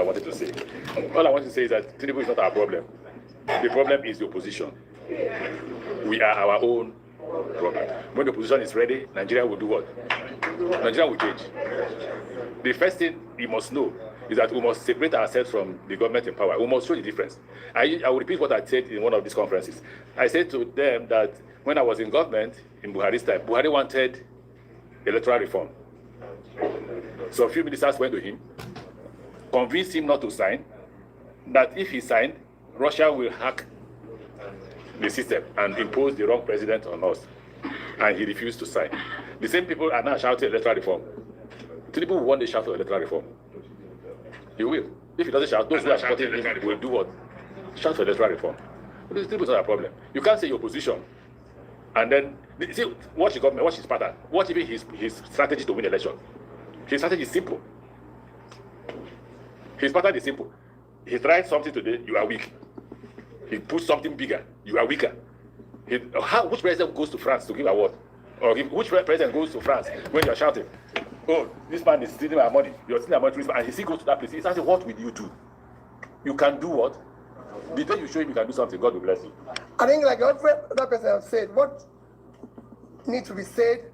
I wanted to say. All I want to say is that Tinubu is not our problem. The problem is the opposition. We are our own problem. When the opposition is ready, Nigeria will do what? Nigeria will change. The first thing we must know is that we must separate ourselves from the government in power. We must show the difference. I will repeat what I said in one of these conferences. I said to them that when I was in government, in Buhari's time, Buhari wanted electoral reform. So a few ministers went to him, convinced him not to sign, that if he signed, Russia will hack the system and impose the wrong president on us. And he refused to sign. The same people are now shouting electoral reform. Tinubu will want to shout for electoral reform. He will. If he doesn't shout, those who are shouting will do what? Shout for electoral reform. But Tinubu is not a problem. You can't say your position and then see, watch the government, watch his pattern, watch even his strategy to win election. His strategy is simple. His pattern is simple. He tries something today, you are weak. He puts something bigger, you are weaker. Which president goes to France to give award? Or which president goes to France when you are shouting, oh, this man is stealing our money, you're stealing our money, and he still goes to that place. He's asking, what will you do? You can do what? The day you show him you can do something, God will bless you. I think like that person has said, what needs to be said,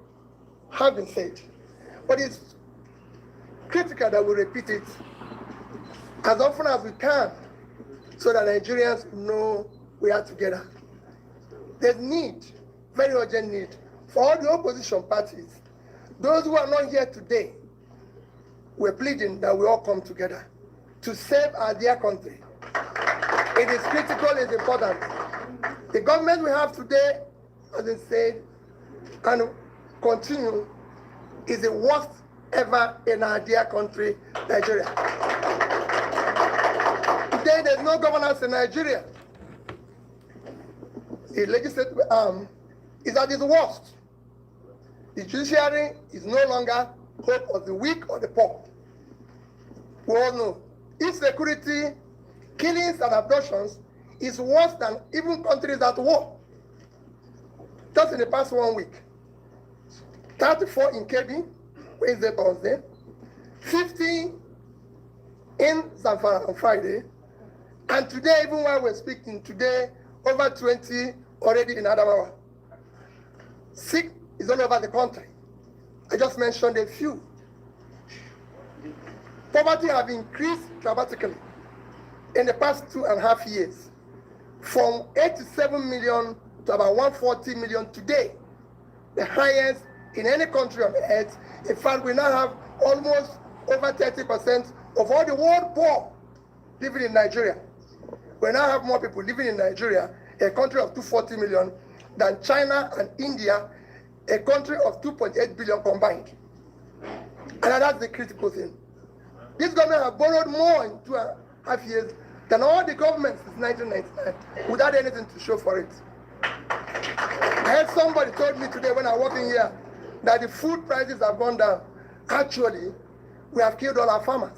have been said. But it's critical that we repeat it as often as we can so that Nigerians know we are together. There's need, very urgent need, for all the opposition parties. Those who are not here today, we're pleading that we all come together to save our dear country. It is critical, it's important. The government we have today, as I said, and continue, is the worst ever in our dear country, Nigeria. Today, there's no governance in Nigeria. The legislative arm is at its worst. The judiciary is no longer hope of the weak or the poor. We all know insecurity, killings and abductions is worse than even countries at war. Just in the past 1 week, 34 in Kebbi, Wednesday, Thursday, 50 in Zamfara on Friday, and today, even while we're speaking, today, over 20 already in Adamawa. Sick is all over the country. I just mentioned a few. Poverty have increased dramatically in the past 2.5 years, from 87 million to about 140 million today, the highest in any country on earth. In fact, we now have almost over 30% of all the world poor living in Nigeria. We now have more people living in Nigeria, a country of 240 million, than China and India, a country of 2.8 billion combined. And that's the critical thing. This government have borrowed more in 2.5 years than all the governments since 1999 without anything to show for it. I heard somebody told me today when I was working here that the food prices have gone down. Actually, we have killed all our farmers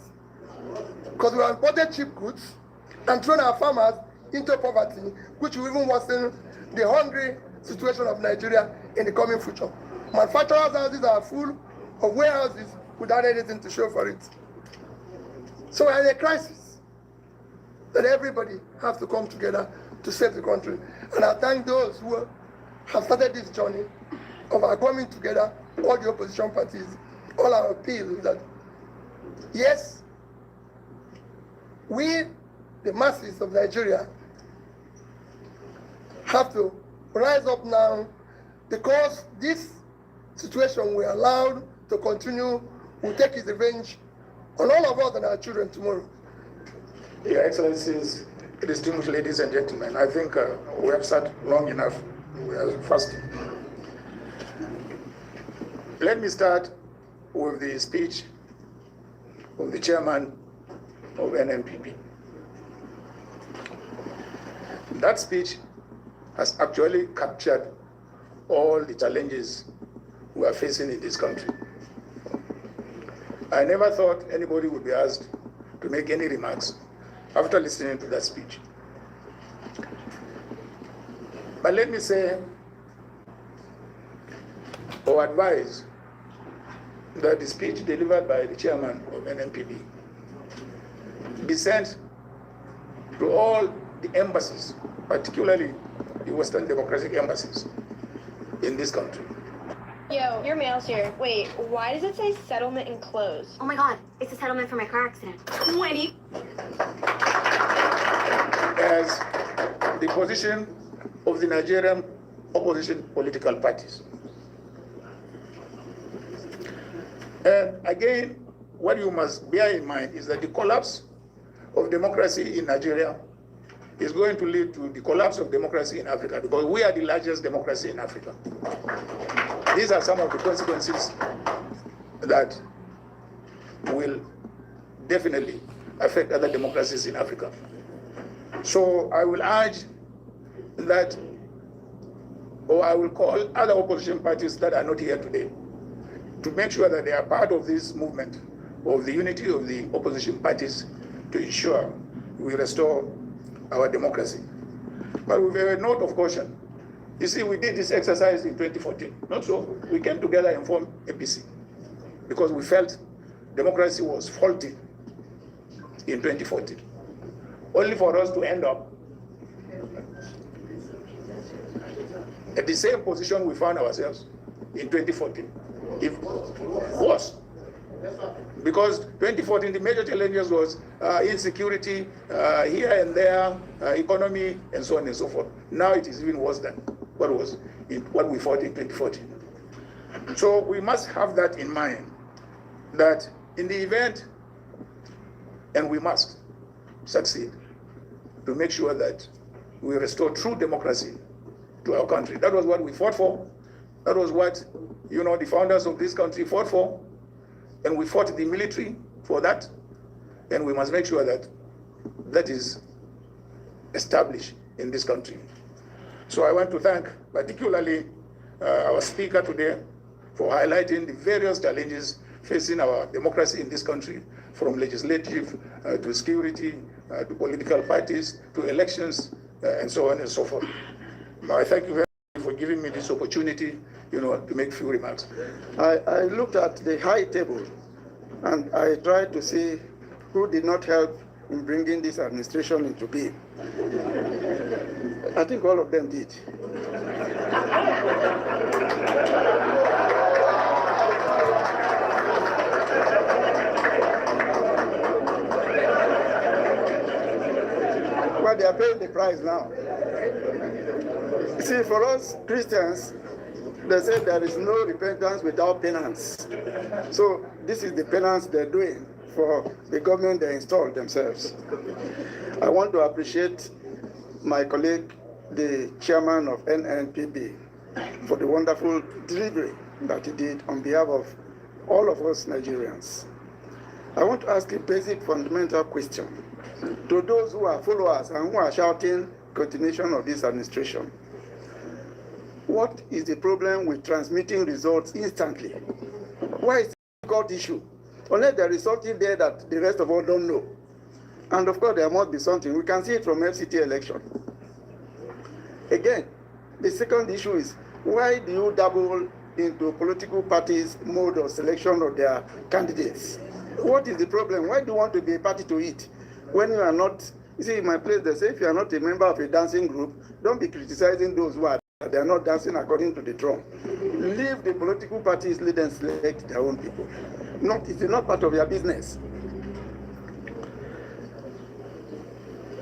because we have imported cheap goods and thrown our farmers into poverty, which will even worsen the hungry situation of Nigeria in the coming future. Manufacturers' houses are full of warehouses without anything to show for it. So we're in a crisis that everybody has to come together to save the country. And I thank those who have started this journey of our coming together, all the opposition parties. All our appeal is that, yes, we, the masses of Nigeria, have to rise up now, because this situation we are allowed to continue will take its revenge on all of us and our children tomorrow. Your Excellencies, distinguished ladies and gentlemen, I think we have sat long enough. We are fasting. Let me start with the speech of the chairman of NNPP. That speech has actually captured all the challenges we are facing in this country. I never thought anybody would be asked to make any remarks after listening to that speech. But let me say or advise that the speech delivered by the chairman of NNPP be sent to all the embassies, particularly the Western democratic embassies in this country. Yo, your mail's here. Wait, why does it say settlement enclosed? Oh my god, it's a settlement for my car accident. 20. As the position of the Nigerian opposition political parties. And again, what you must bear in mind is that the collapse of democracy in Nigeria is going to lead to the collapse of democracy in Africa, because we are the largest democracy in Africa. These are some of the consequences that will definitely affect other democracies in Africa. So I will urge that, or I will call other opposition parties that are not here today to make sure that they are part of this movement of the unity of the opposition parties to ensure we restore our democracy. But with a note of caution, you see, we did this exercise in 2014. Not so. We came together and formed APC because we felt democracy was faulty in 2014. Only for us to end up at the same position we found ourselves in 2014. If worse. Because 2014, the major challenges was insecurity here and there, economy, and so on and so forth. Now it is even worse than what we fought in 2014. So we must have that in mind, that in the event, and we must succeed to make sure that we restore true democracy to our country. That was what we fought for. That was what, the founders of this country fought for. And we fought the military for that. And we must make sure that that is established in this country. So I want to thank particularly our speaker today for highlighting the various challenges facing our democracy in this country, from legislative to security, to political parties, to elections, and so on and so forth. I thank you very much for giving me this opportunity, to make a few remarks. I looked at the high table and I tried to see who did not help in bringing this administration into being. I think all of them did. Well, they are paying the price now. See, for us Christians, they say there is no repentance without penance. So this is the penance they're doing for the government they installed themselves. I want to appreciate my colleague, the chairman of NNPP, for the wonderful delivery that he did on behalf of all of us Nigerians. I want to ask a basic fundamental question to those who are followers and who are shouting continuation of this administration. What is the problem with transmitting results instantly? Why is it a difficult issue? Unless there is something there that the rest of us don't know. And of course, there must be something. We can see it from FCT election. Again, the second issue is, why do you dabble into political parties' mode of selection of their candidates? What is the problem? Why do you want to be a party to it when you are not? You see, in my place, they say if you are not a member of a dancing group, don't be criticizing those who are. They are not dancing according to the drum. Leave the political parties, let them select their own people. It is not part of your business.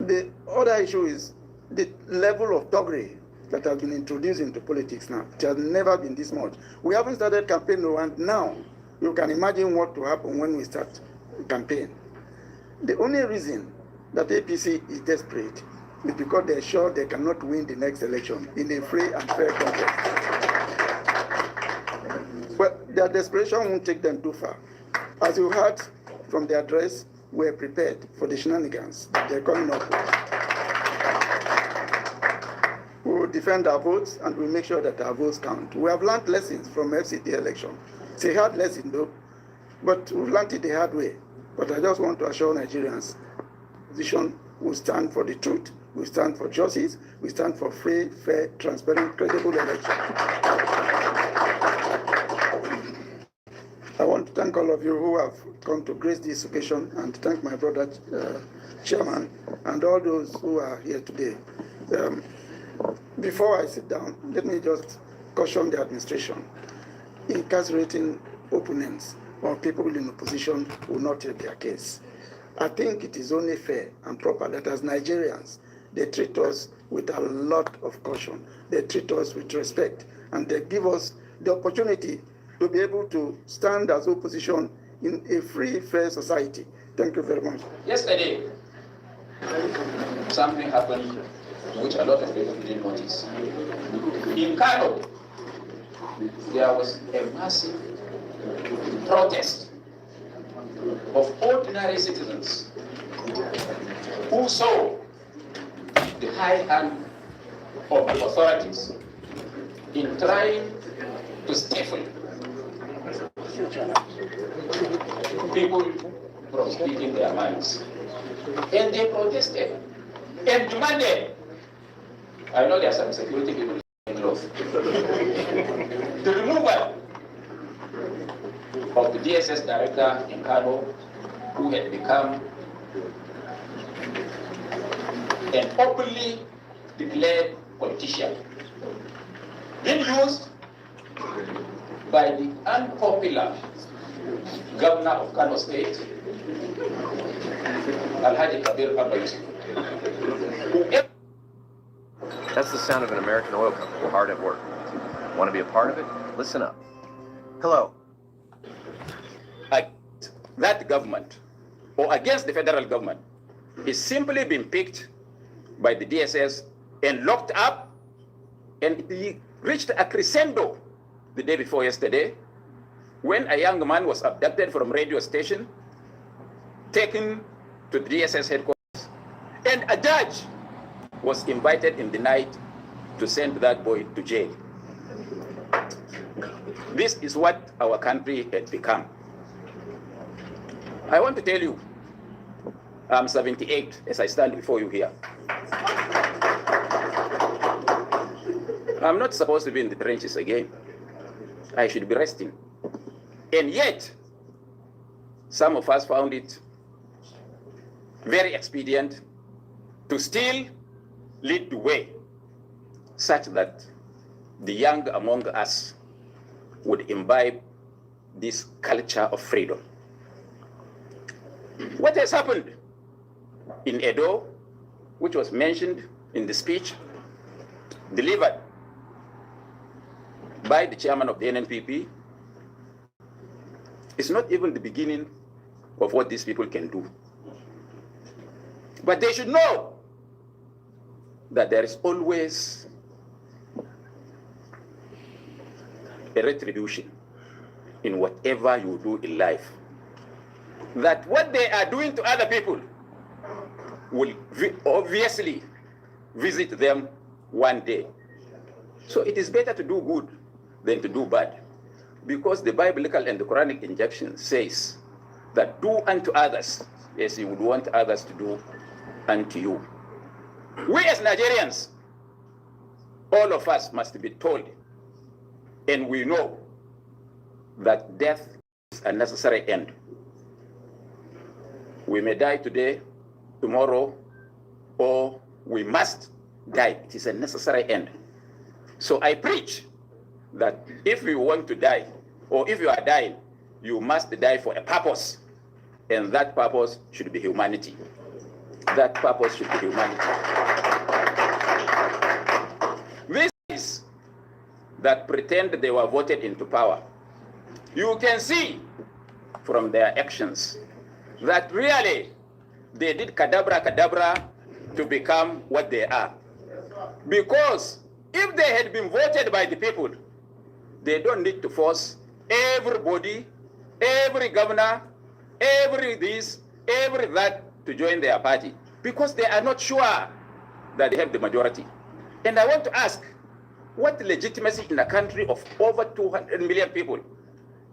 The other issue is the level of thuggery that has been introduced into politics now. It has never been this much. We haven't started campaign, and now you can imagine what will happen when we start campaign. The only reason that APC is desperate is because they're sure they cannot win the next election in a free and fair contest. But their desperation won't take them too far. As you heard from the address, we're prepared for the shenanigans that they're coming up with. We will defend our votes and we'll make sure that our votes count. We have learned lessons from FCT election. It's a hard lesson though, but we've learned it the hard way. But I just want to assure Nigerians, position will stand for the truth. We stand for justice. We stand for free, fair, transparent, credible election. I want to thank thank all of you who have come to grace this occasion, and thank my brother Chairman and all those who are here today. Before I sit down, let me just caution the administration. Incarcerating opponents or people in opposition will not help their case. I think it is only fair and proper that as Nigerians, they treat us with a lot of caution. They treat us with respect, and they give us the opportunity to be able to stand as opposition in a free, fair society. Thank you very much. Yesterday, something happened which a lot of people didn't notice. In Kano, there was a massive protest of ordinary citizens who saw the high hand of the authorities in trying to stifle people from speaking their minds. And they protested and demanded, I know there are some security people involved, the removal of the DSS director in Kano, who had become an openly declared politician, being used by the unpopular governor of Kano State, Alhaji Kabir Abba Yusuf. That's the sound of an American oil company hard at work. Want to be a part of it? Listen up. Hello. That government, or against the federal government, is simply being picked by the DSS and locked up, and it reached a crescendo the day before yesterday when a young man was abducted from a radio station, taken to the DSS headquarters, and a judge was invited in the night to send that boy to jail. This is what our country had become. I want to tell you, I'm 78 as I stand before you here. I'm not supposed to be in the trenches again. I should be resting. And yet, some of us found it very expedient to still lead the way, such that the young among us would imbibe this culture of freedom. What has happened in Edo, which was mentioned in the speech delivered by the chairman of the NNPP, is not even the beginning of what these people can do. But they should know that there is always a retribution in whatever you do in life. That what they are doing to other people will obviously visit them one day. So it is better to do good than to do bad, because the biblical and the Quranic injunction says that do unto others as you would want others to do unto you. We as Nigerians, all of us must be told, and we know that death is a necessary end. We may die today, tomorrow, or we must die. It is a necessary end. So I preach that if you want to die, or if you are dying, you must die for a purpose. And that purpose should be humanity. That purpose should be humanity. These that pretend they were voted into power, you can see from their actions that really they did cadabra to become what they are. Because if they had been voted by the people, they don't need to force everybody, every governor, every this, every that to join their party, because they are not sure that they have the majority. And I want to ask, what legitimacy in a country of over 200 million people,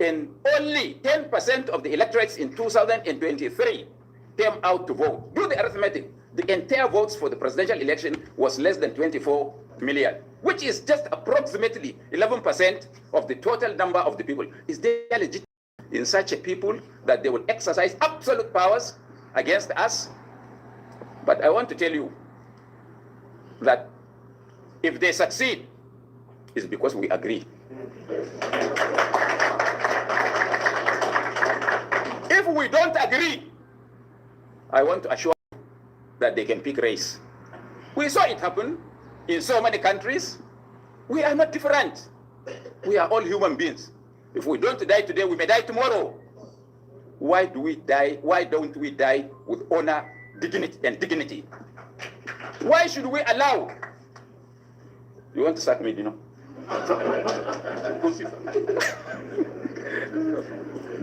and only 10% of the electorates in 2023 came out to vote? Do the arithmetic. The entire votes for the presidential election was less than 24 million, which is just approximately 11% of the total number of the people. Is there legitimacy in such a people that they will exercise absolute powers against us. But I want to tell you that if they succeed, it's because we agree. If we don't agree, I want to assure you that they can pick race. We saw it happen in so many countries. We are not different. We are all human beings. If we don't die today, we may die tomorrow. Why do we die? Why don't we die with honor, dignity? Why should we allow? You want to sack me, Dino?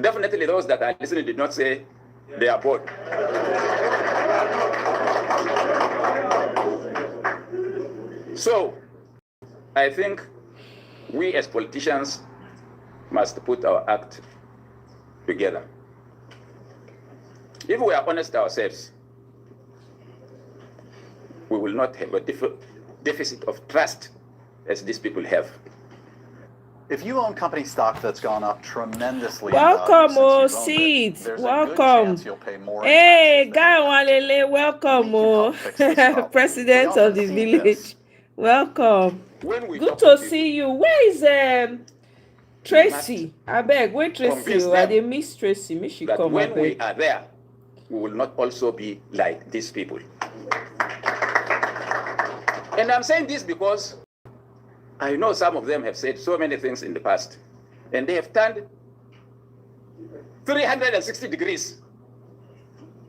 Definitely those that are listening did not say they are bored. So, I think we as politicians must put our act together. If we are honest ourselves, we will not have a deficit of trust as these people have. If you own company stock that's gone up tremendously, welcome, Seed. Welcome. Hey, Guy Walele, welcome, President of the village. Welcome. Good to see you. Where is Tracy? I beg, where Tracy? I did miss Tracy. May she come. When we are there, we will not also be like these people. And I'm saying this because I know some of them have said so many things in the past, and they have turned 360 degrees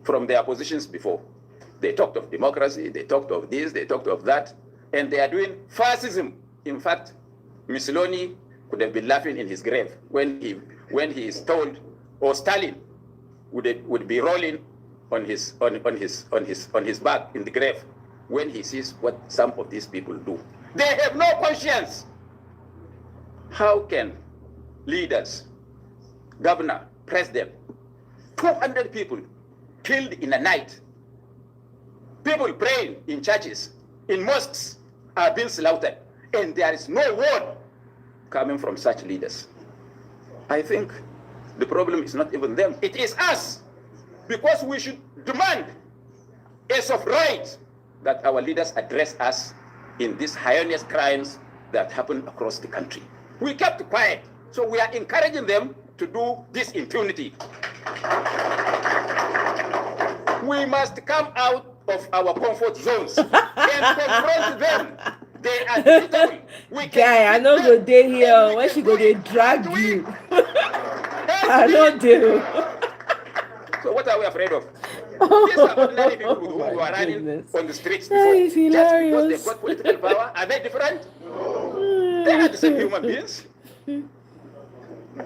from their positions before. They talked of democracy, they talked of this, they talked of that, and they are doing fascism. In fact, Mussolini could have been laughing in his grave when he is told, or Stalin would be rolling on his back in the grave when he sees what some of these people do. They have no conscience. How can leaders, governor, president, 200 people killed in a night, people praying in churches, in mosques are being slaughtered, and there is no word coming from such leaders? I think the problem is not even them, it is us, because we should demand as of right that our leaders address us in these heinous crimes that happen across the country. We kept quiet, so we are encouraging them to do this impunity. We must come out of our comfort zones and confront them. They are digital. Guy, I know go day here when she go they drag you. I know do. So what are we afraid of? These are ordinary people who are running on the streets before. Just because they've got political power, are they different? They are the same human beings.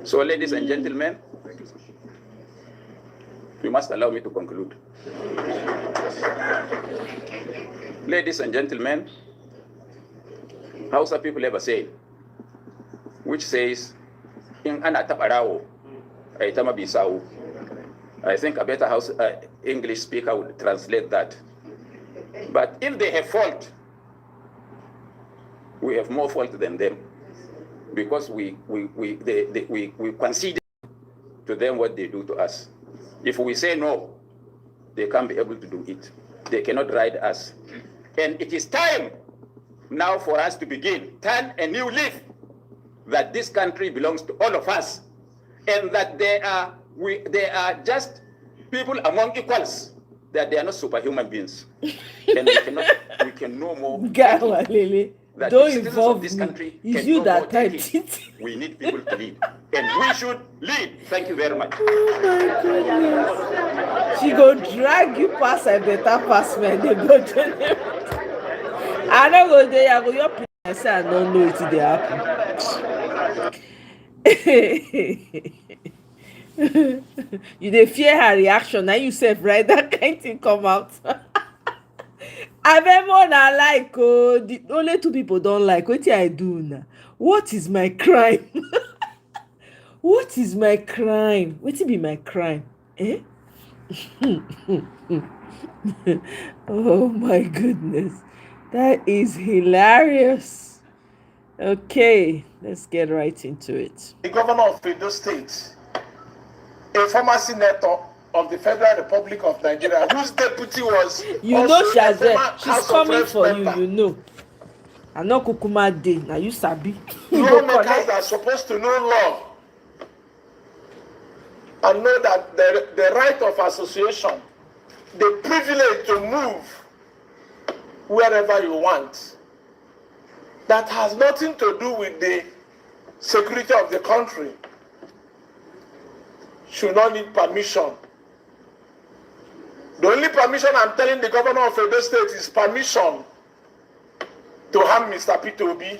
So, ladies and gentlemen, you must allow me to conclude. Ladies and gentlemen, Hausa people have a saying, which says, "In ana taparawo, ay tama bisao." I think a better English speaker would translate that. But if they have fault, we have more fault than them, because we concede to them what they do to us. If we say no, they can't be able to do it. They cannot ride us. And it is time now for us to begin, turn a new leaf, that this country belongs to all of us, and that they are just people among equals, that they are not superhuman beings. And we can no more. That don't involve this country. It's you that typed it. We need people to lead, and we should lead. Thank you very much. Oh my goodness. She go drag you past a better pass, man. They go to I don't go there. I go your place. I don't know it they happen. You dey fear her reaction. Now you said right that kind thing come out. I remember na like the only two people don't like. What I do now? What is my crime? What is my crime? What be my crime? Eh? Oh my goodness. That is hilarious. Okay, let's get right into it. The governor of Edo State a former senator of the Federal Republic of Nigeria, whose deputy was you know Shazelle, she's coming for you, you know. I know Kukuma Day, now you sabi. Lawmakers are supposed to know law and know that the right of association, the privilege to move wherever you want, that has nothing to do with the security of the country, should not need permission. The only permission I'm telling the governor of Edo State is permission to harm Mr. Peter Obi.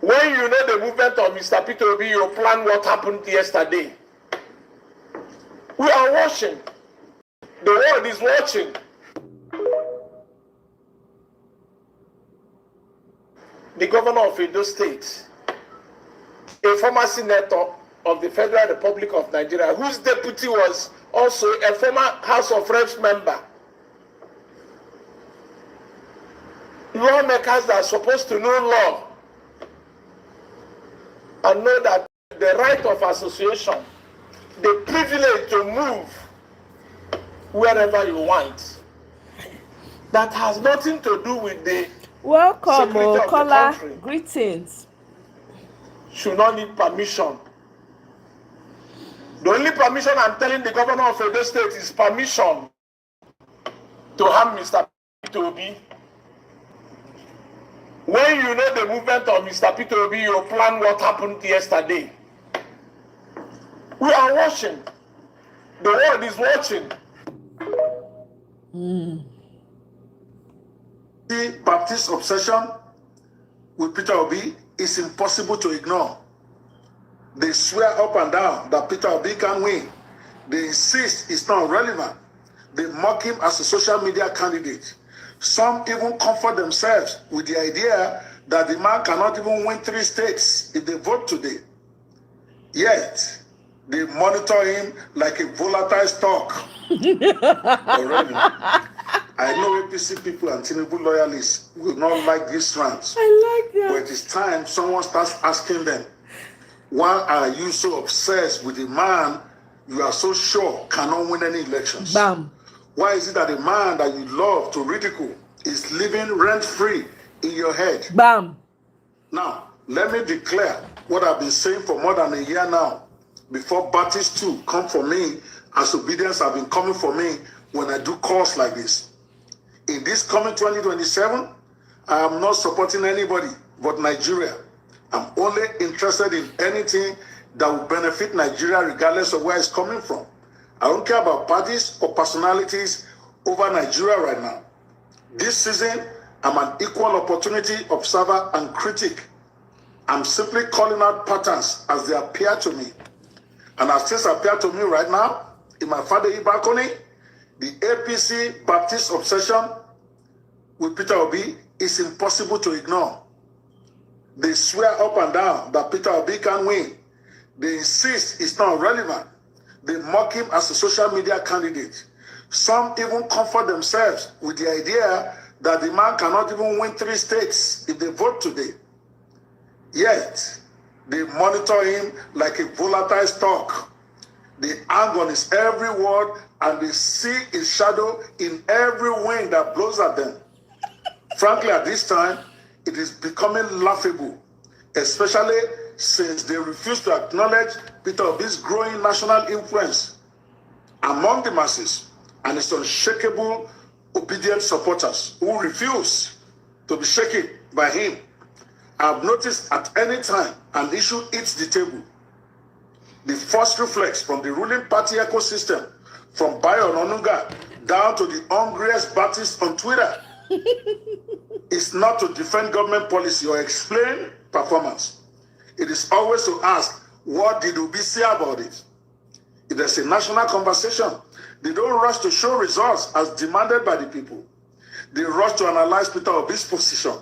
When you know the movement of Mr. Peter Obi, you plan what happened yesterday. We are watching. The world is watching. The governor of Edo State, a former senator of the Federal Republic of Nigeria, whose deputy was also a former House of Reps member. Lawmakers are supposed to know law and know that the right of association, the privilege to move wherever you want, that has nothing to do with the welcome, caller. Greetings. Should not need permission. The only permission I'm telling the governor of Edo State is permission to harm Mr. Peter Obi. When you know the movement of Mr. Peter Obi, you plan what happened yesterday. We are watching. The world is watching. The Baptist obsession with Peter Obi is impossible to ignore. They swear up and down that Peter Obi can win. They insist it's not relevant. They mock him as a social media candidate. Some even comfort themselves with the idea that the man cannot even win 3 states if they vote today. Yet, they monitor him like a volatile stock. Already, I know APC people and Tinubu loyalists will not like these rants. I like that. But it is time someone starts asking them, why are you so obsessed with a man you are so sure cannot win any elections? Bam. Why is it that a man that you love to ridicule is living rent-free in your head? Bam. Now, let me declare what I've been saying for more than a year now. Before Baptist 2 come for me, as obedience have been coming for me when I do calls like this. In this coming 2027, I am not supporting anybody but Nigeria. I'm only interested in anything that will benefit Nigeria regardless of where it's coming from. I don't care about parties or personalities over Nigeria right now. This season, I'm an equal opportunity observer and critic. I'm simply calling out patterns as they appear to me. And as things appear to me right now, in my father Ibakoni, the APC Baptist obsession with Peter Obi is impossible to ignore. They swear up and down that Peter Obi can win. They insist it's not relevant. They mock him as a social media candidate. Some even comfort themselves with the idea that the man cannot even win 3 states if they vote today. Yet, they monitor him like a volatile stock. They hang on his every word and they see his shadow in every wind that blows at them. Frankly, at this time, it is becoming laughable, especially since they refuse to acknowledge Peter Obi's growing national influence among the masses and his unshakable, obedient supporters who refuse to be shaken by him. I've noticed at any time an issue hits the table, the first reflex from the ruling party ecosystem, from Bayo Onanuga down to the hungriest Baptist on Twitter, is not to defend government policy or explain performance. It is always to ask, what did Obi say about it? If there's a national conversation, they don't rush to show results as demanded by the people. They rush to analyze Peter Obi's position,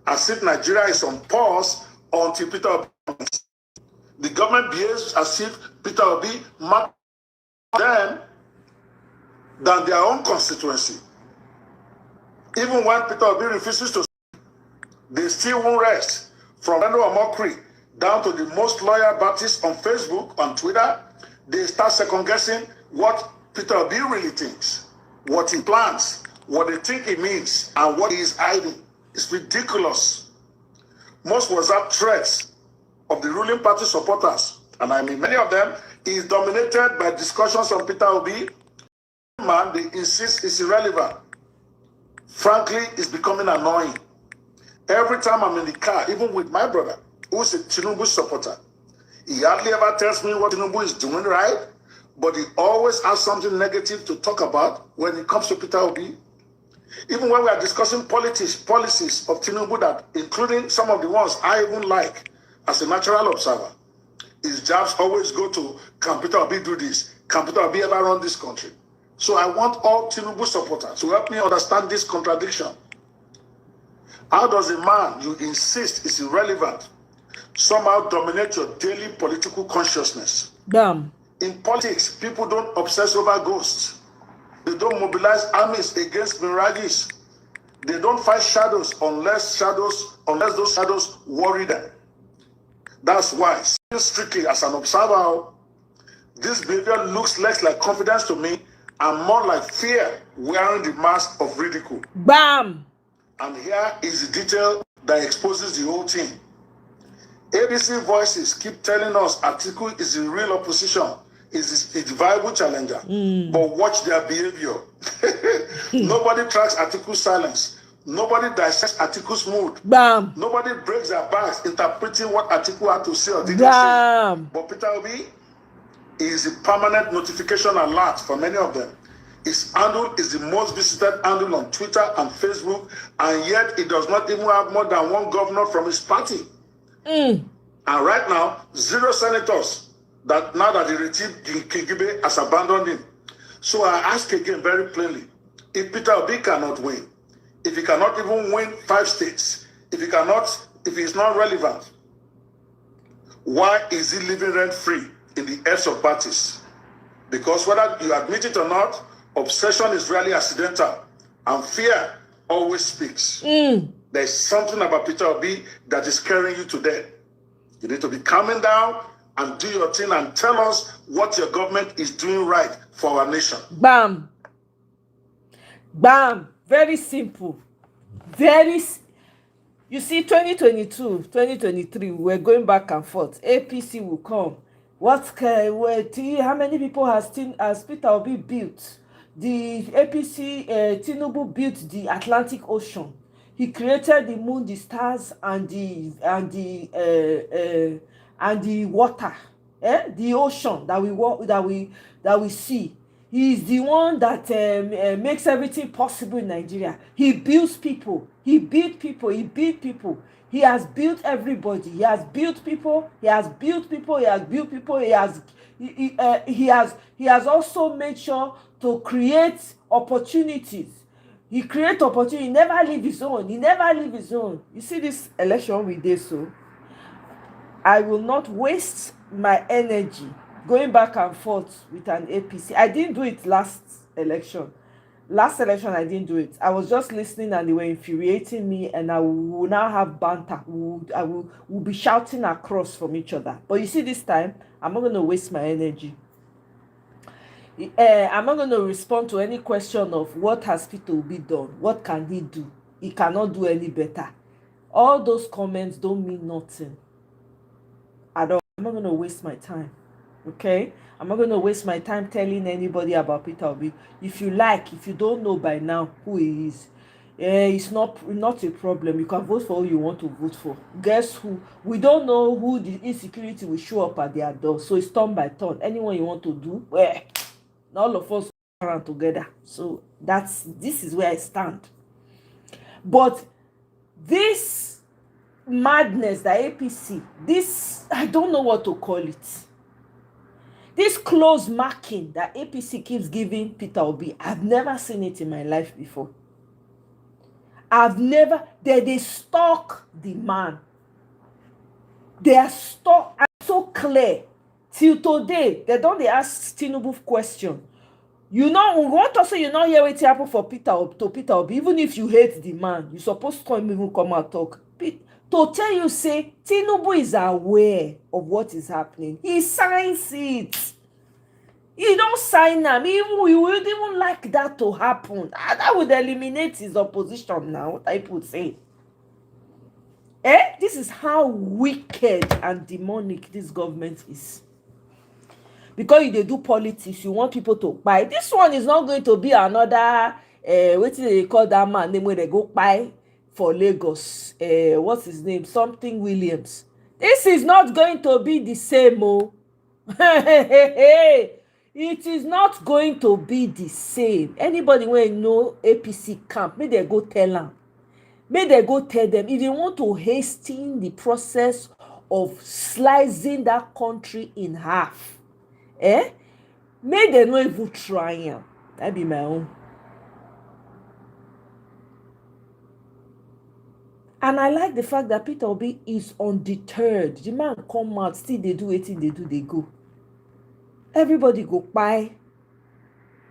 as if Nigeria is on pause until Peter Obi comes. The government behaves as if Peter Obi matters them than their own constituency. Even when Peter Obi refuses to speak, they still won't rest. From Omoye, down to the most loyal Baptists on Facebook, on Twitter, they start second guessing what Peter Obi really thinks, what he plans, what they think he means, and what he is hiding. It's ridiculous. Most WhatsApp threads of the ruling party supporters, and I mean many of them, is dominated by discussions on Peter Obi. Man, they insist is irrelevant. Frankly, it's becoming annoying. Every time I'm in the car, even with my brother, who's a Tinubu supporter, he hardly ever tells me what Tinubu is doing right, but he always has something negative to talk about when it comes to Peter Obi. Even when we are discussing policies of Tinubu, that including some of the ones I even like as a natural observer, his jabs always go to, can Peter Obi do this? Can Peter Obi ever run this country? So I want all Tinubu supporters to help me understand this contradiction. How does a man you insist is irrelevant somehow dominate your daily political consciousness? Damn. In politics, people don't obsess over ghosts. They don't mobilize armies against mirages. They don't fight shadows unless those shadows worry them. That's why, strictly as an observer, this behavior looks less like confidence to me and more like fear wearing the mask of ridicule. Bam! And here is the detail that exposes the whole thing. ABC voices keep telling us Atiku is the real opposition, is a viable challenger. But watch their behavior. Nobody tracks Atiku's silence. Nobody dissects Atiku's mood. Bam! Nobody breaks their backs interpreting what Atiku had to say or didn't say. But Peter Obi is a permanent notification alert for many of them. His handle is the most visited handle on Twitter and Facebook, and yet he does not even have more than one governor from his party. And right now, 0 senators, that now that the regime Kingibe has abandoned him. So I ask again very plainly, if Peter Obi cannot win, if he cannot even win 5 states, if he is not relevant, why is he living rent-free in the heads of parties? Because whether you admit it or not, obsession is rarely accidental, and fear always speaks. There's something about Peter Obi that is carrying you to death. You need to be calming down and do your thing and tell us what your government is doing right for our nation. Bam! Bam! Very simple. You see, 2022, 2023, we're going back and forth. APC will come. How many people has Peter Obi built? The APC, Tinubu built the Atlantic Ocean. He created the moon, the stars, and the water, the ocean that we see. He is the one that makes everything possible in Nigeria. He builds people. He built people. He built people. He has built everybody. He has built people. He has built people. He has built people. He has also made sure to create opportunities. He creates opportunity. He never leave his own. You see this election we did, so I will not waste my energy going back and forth with an APC. I didn't do it last election. I didn't do it. I was just listening and they were infuriating me, and I will now have banter. We'll be shouting across from each other. But you see, this time, I'm not going to waste my energy. I'm not going to respond to any question of what has Peter Obi done. What can he do? He cannot do any better. All those comments don't mean nothing at all. I'm not going to waste my time. Okay? I'm not going to waste my time telling anybody about Peter Obi. If you don't know by now who he is, it's not a problem. You can vote for who you want to vote for. Guess who? We don't know who the insecurity will show up at their door. So it's turn by turn. Anyone you want to do, all of us around together. So this is where I stand. But this madness, the APC, I don't know what to call it. This close marking that APC keeps giving Peter Obi, I've never seen it in my life before. They stalk the man. They are stuck and so clear. Till today, they ask Tinubu question. You want to say you not hear what happened for Peter Obi, even if you hate the man, you're supposed to even come and talk. to tell you, say, Tinubu is aware of what is happening. He signs it. He don't sign them. He would even like that to happen. That would eliminate his opposition now, what I would say. This is how wicked and demonic this government is. Because they do politics, you want people to buy. This one is not going to be another, what do they call that man name when they go buy for Lagos? What's his name? Something Williams. This is not going to be the same, oh. It is not going to be the same. Anybody when know APC camp, may they go tell them. May they go tell them if they want to hasten the process of slicing that country in half. May they not even try am. That be my own. And I like the fact that Peter Obi is undeterred. The man come out, still they do wetin they do, they go. Everybody go by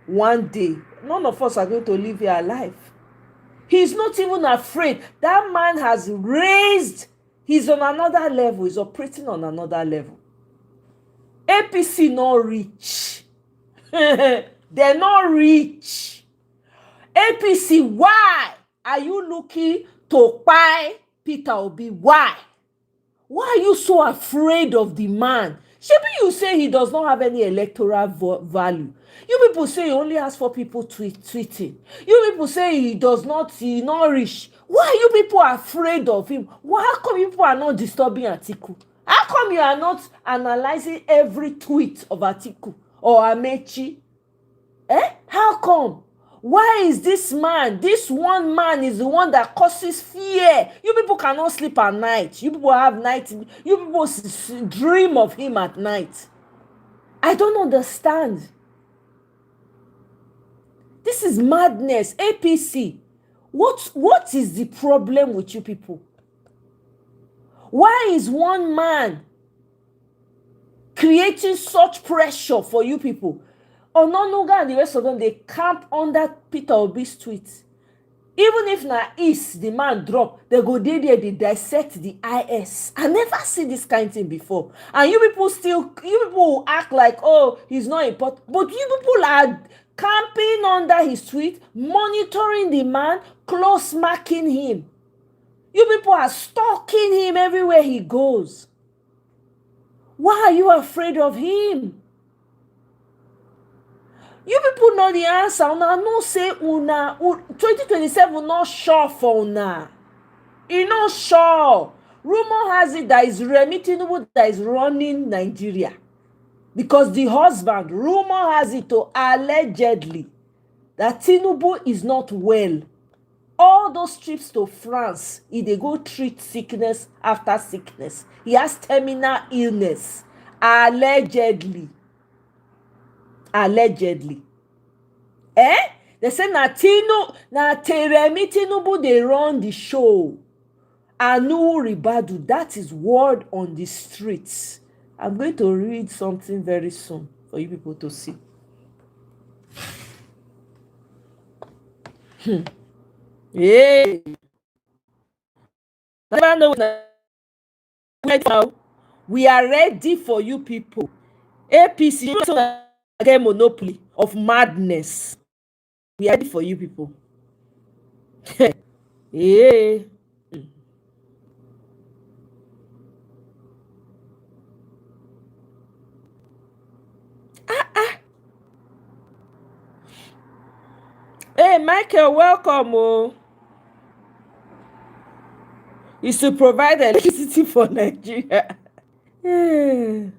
one day. None of us are going to live here alive. He's not even afraid. That man has raised. He's on another level. He's operating on another level. APC not rich. They're not rich. APC, why are you looking to buy Peter Obi? Why? Why are you so afraid of the man? Shebi you say he does not have any electoral value. You people say he only has 4 people tweeting. You people say he not rich. Why are you people afraid of him? Why how come you people are not disturbing Atiku? How come you are not analyzing every tweet of Atiku or Amechi? How come? Why is this man, this one man is the one that causes fear? You people cannot sleep at night. You people have night. You people dream of him at night. I don't understand. This is madness. APC. What is the problem with you people? Why is one man creating such pressure for you people? Ononuga and the rest of them, they camp under Peter Obi's tweets. Even if na is the man drop, they go there, they dissect the IS. I never see this kind of thing before. And you people act like, oh, he's not important. But you people are camping under his tweet, monitoring the man, close marking him. You people are stalking him everywhere he goes. Why are you afraid of him? You people know the answer. Una no say una 2027 not sure for una. E not sure. Rumor has it that is Remi Tinubu that is running Nigeria. Because the husband, rumor has it to allegedly that Tinubu is not well. All those trips to France, they go treat sickness after sickness. He has terminal illness. Allegedly. Allegedly. They say na Remi Tinubu they run the show. Anu Ribadu, that is word on the streets. I'm going to read something very soon for you people to see. Yeah. Now, we are ready for you people. APC, you know, get monopoly of madness. We are ready for you people. Yeah. Hey, Michael, welcome. Oh. Is to provide electricity for Nigeria. Yeah.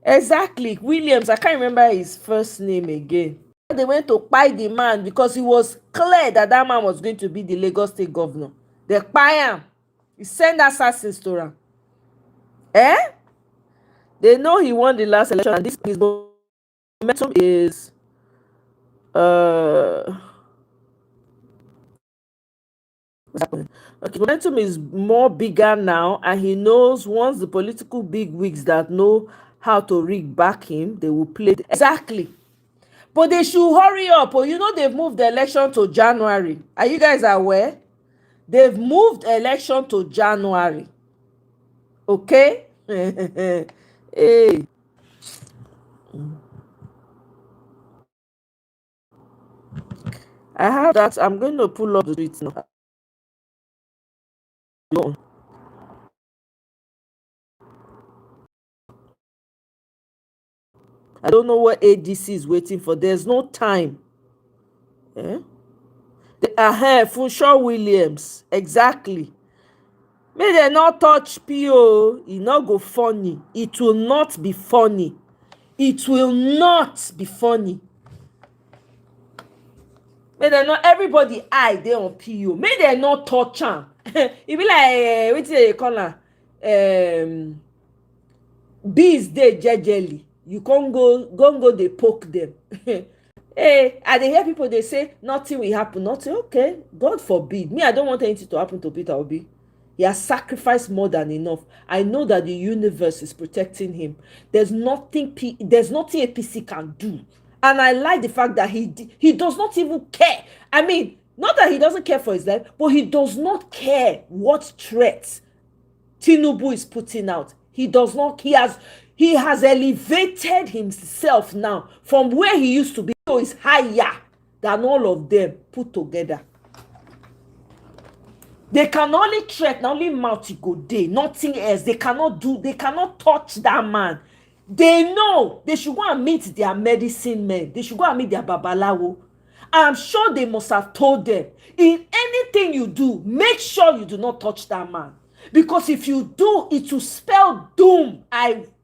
Exactly. Williams, I can't remember his first name again. They went to buy the man because it was clear that that man was going to be the Lagos State governor. They buy him. He sent assassins to him. They know he won the last election, and this his momentum is okay, momentum is more bigger now, and he knows once the political bigwigs that know how to rig back him, they will play exactly. But they should hurry up, or you know they've moved the election to January. Are you guys aware? They've moved election to January. Okay? Hey. I have that. I'm going to pull up the tweet now. I don't know what ADC is waiting for. There's no time. Eh? Funshaw Williams. Exactly. May they not touch PO. It not go funny. It will not be funny. It will not be funny. May they not everybody eye they on PO. May they not touch am. It be like what they call am? Bees dey jejely. You can't go they poke them. Hey, I dey hear people they say nothing will happen. Nothing. Okay, God forbid. Me, I don't want anything to happen to Peter Obi. He has sacrificed more than enough. I know that the universe is protecting him. There's nothing APC can do. And I like the fact that he does not even care. I mean, not that he doesn't care for his life, but he does not care what threats Tinubu is putting out. He does not. He has elevated himself now from where he used to be. So he's higher than all of them put together. They can only threaten, only mouth go day, nothing else. They cannot touch that man. They know they should go and meet their medicine men. They should go and meet their babalawo. I'm sure they must have told them, in anything you do, make sure you do not touch that man. Because if you do, it will spell doom.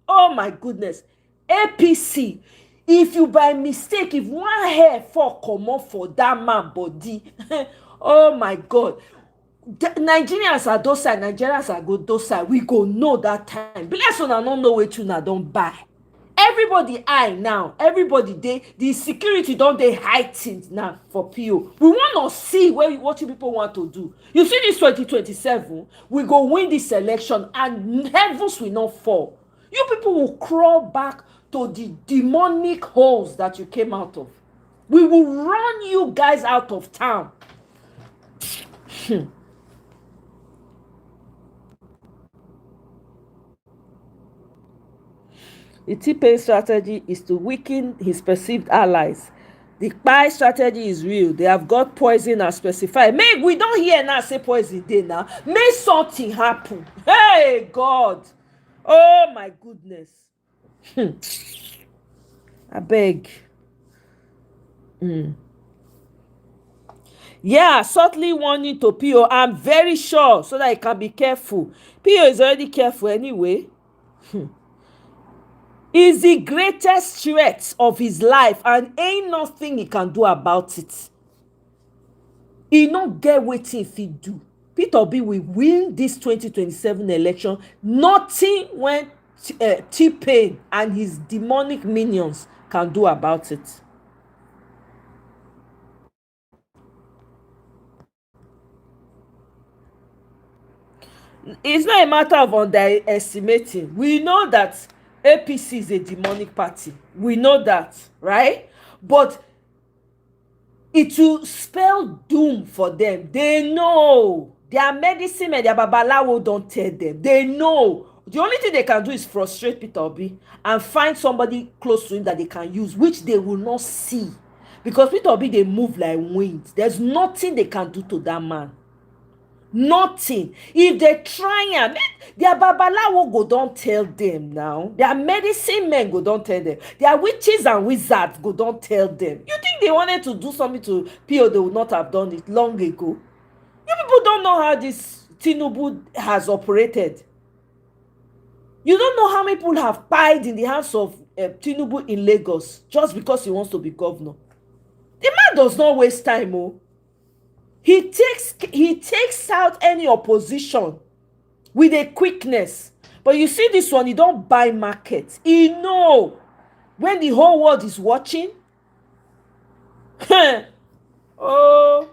Oh my goodness. APC, if you by mistake, if one hair fall come off for that man body, oh my God. Nigerians are those side, Nigerians are good those side. We go know that time. Bless one and don't know what you now don't buy. Everybody eye now. Everybody the security don't they heightened now for PO. We want to see what you people want to do. You see this 2027, we go win this election and heavens will not fall. You people will crawl back to the demonic holes that you came out of. We will run you guys out of town. The T-Pain strategy is to weaken his perceived allies. The spy strategy is real. They have got poison as specified. Make we don't hear now say poison day now. Make something happen. Hey God. Oh my goodness. I beg. Yeah, subtly warning to PO. I'm very sure so that he can be careful. PO is already careful anyway. Is the greatest threat of his life and ain't nothing he can do about it. He not get wetin if he do. Peter Obi will win this 2027 election. Nothing when T-Pain and his demonic minions can do about it. It's not a matter of underestimating. We know that APC is a demonic party. We know that, right? But it will spell doom for them. They know. Their medicine and their babalawo don't tell them. They know. The only thing they can do is frustrate Peter Obi and find somebody close to him that they can use, which they will not see. Because Peter Obi, they move like wind. There's nothing they can do to that man. Nothing. If they try and their babalawo go don't tell them now. Their medicine men go don't tell them. Their witches and wizards go don't tell them. You think they wanted to do something to PO, they would not have done it long ago. You people don't know how this Tinubu has operated. You don't know how many people have died in the hands of Tinubu in Lagos just because he wants to be governor. The man does not waste time, oh. He takes out any opposition with a quickness. But you see this one, he don't buy market. He know when the whole world is watching. Oh.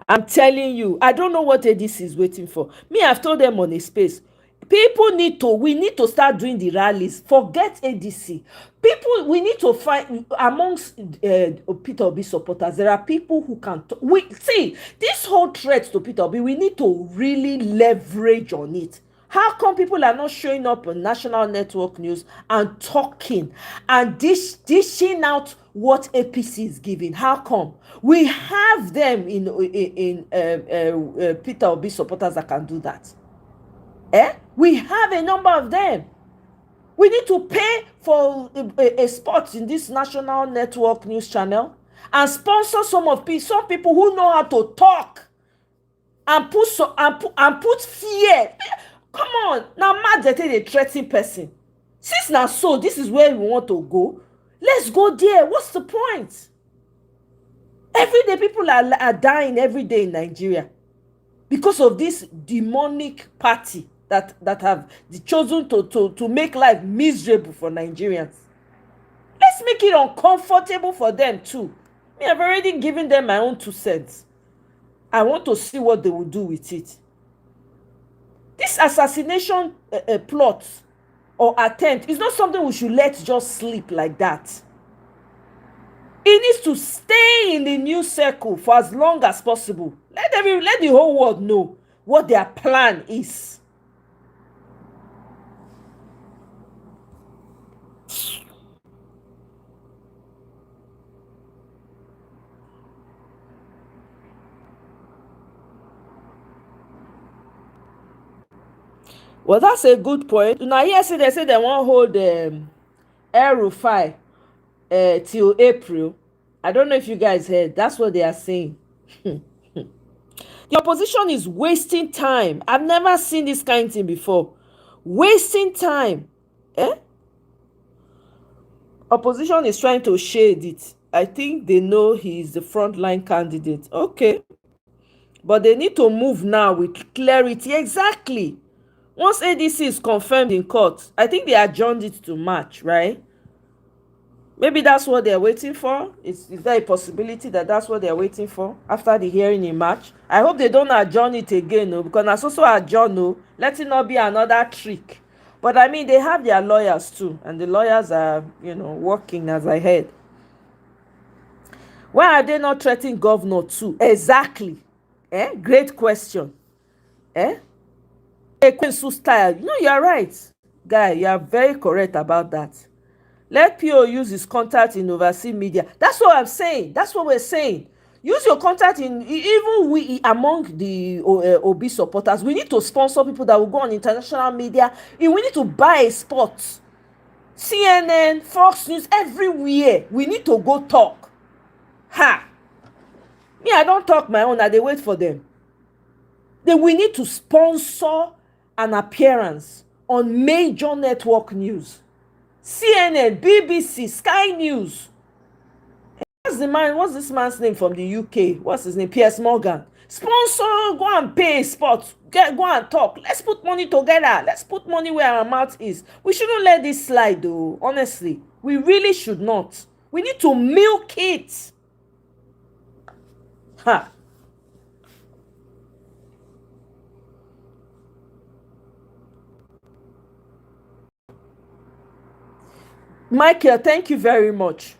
I'm telling you, I don't know what ADC is waiting for. Me, I've told them on a space. we need to start doing the rallies. Forget ADC. People, we need to find amongst Peter Obi supporters. There are people who can we see this whole threat to Peter Obi. We need to really leverage on it. How come people are not showing up on national network news and talking and dishing out what APC is giving? How come? We have them in Peter Obi supporters that can do that. We have a number of them. We need to pay for a spot in this national network news channel and sponsor some people who know how to talk and put fear. Come on, now mad that a threatening person. Since now, so this is where we want to go. Let's go there. What's the point? Every day people are dying every day in Nigeria because of this demonic party that have chosen to make life miserable for Nigerians. Let's make it uncomfortable for them too. Me, I've already given them my own 2 cents. I want to see what they will do with it. This assassination plot or attempt is not something we should let just sleep like that. It needs to stay in the news circle for as long as possible. Let the whole world know what their plan is. Well, that's a good point. Now, yes, they say they won't hold El-Rufai till April. I don't know if you guys heard. That's what they are saying. The opposition is wasting time. I've never seen this kind of thing before. Wasting time. Opposition is trying to shade it. I think they know he is the frontline candidate. Okay. But they need to move now with clarity. Exactly. Once ADC is confirmed in court, I think they adjourned it to March, right? Maybe that's what they're waiting for. Is there a possibility that that's what they're waiting for after the hearing in March? I hope they don't adjourn it again, no, because that's also adjourn, no. Let it not be another trick. But I mean, they have their lawyers too, and the lawyers are, working as I heard. Why are they not threatening governor too? Exactly. Great question. Style. You're right, guy. You are very correct about that. Let PO use his contact in overseas media. That's what I'm saying. That's what we're saying. Use your contact even we among the OB supporters. We need to sponsor people that will go on international media. We need to buy a spot. CNN, Fox News, everywhere. We need to go talk. Me, I don't talk my own. They wait for them. Then we need to sponsor an appearance on major network news. CNN, BBC, Sky News. What's this man's name from the UK? What's his name? Piers Morgan. Sponsor, go and pay a spot. Go and talk. Let's put money together. Let's put money where our mouth is. We shouldn't let this slide though, honestly. We really should not. We need to milk it. Michael, thank you very much.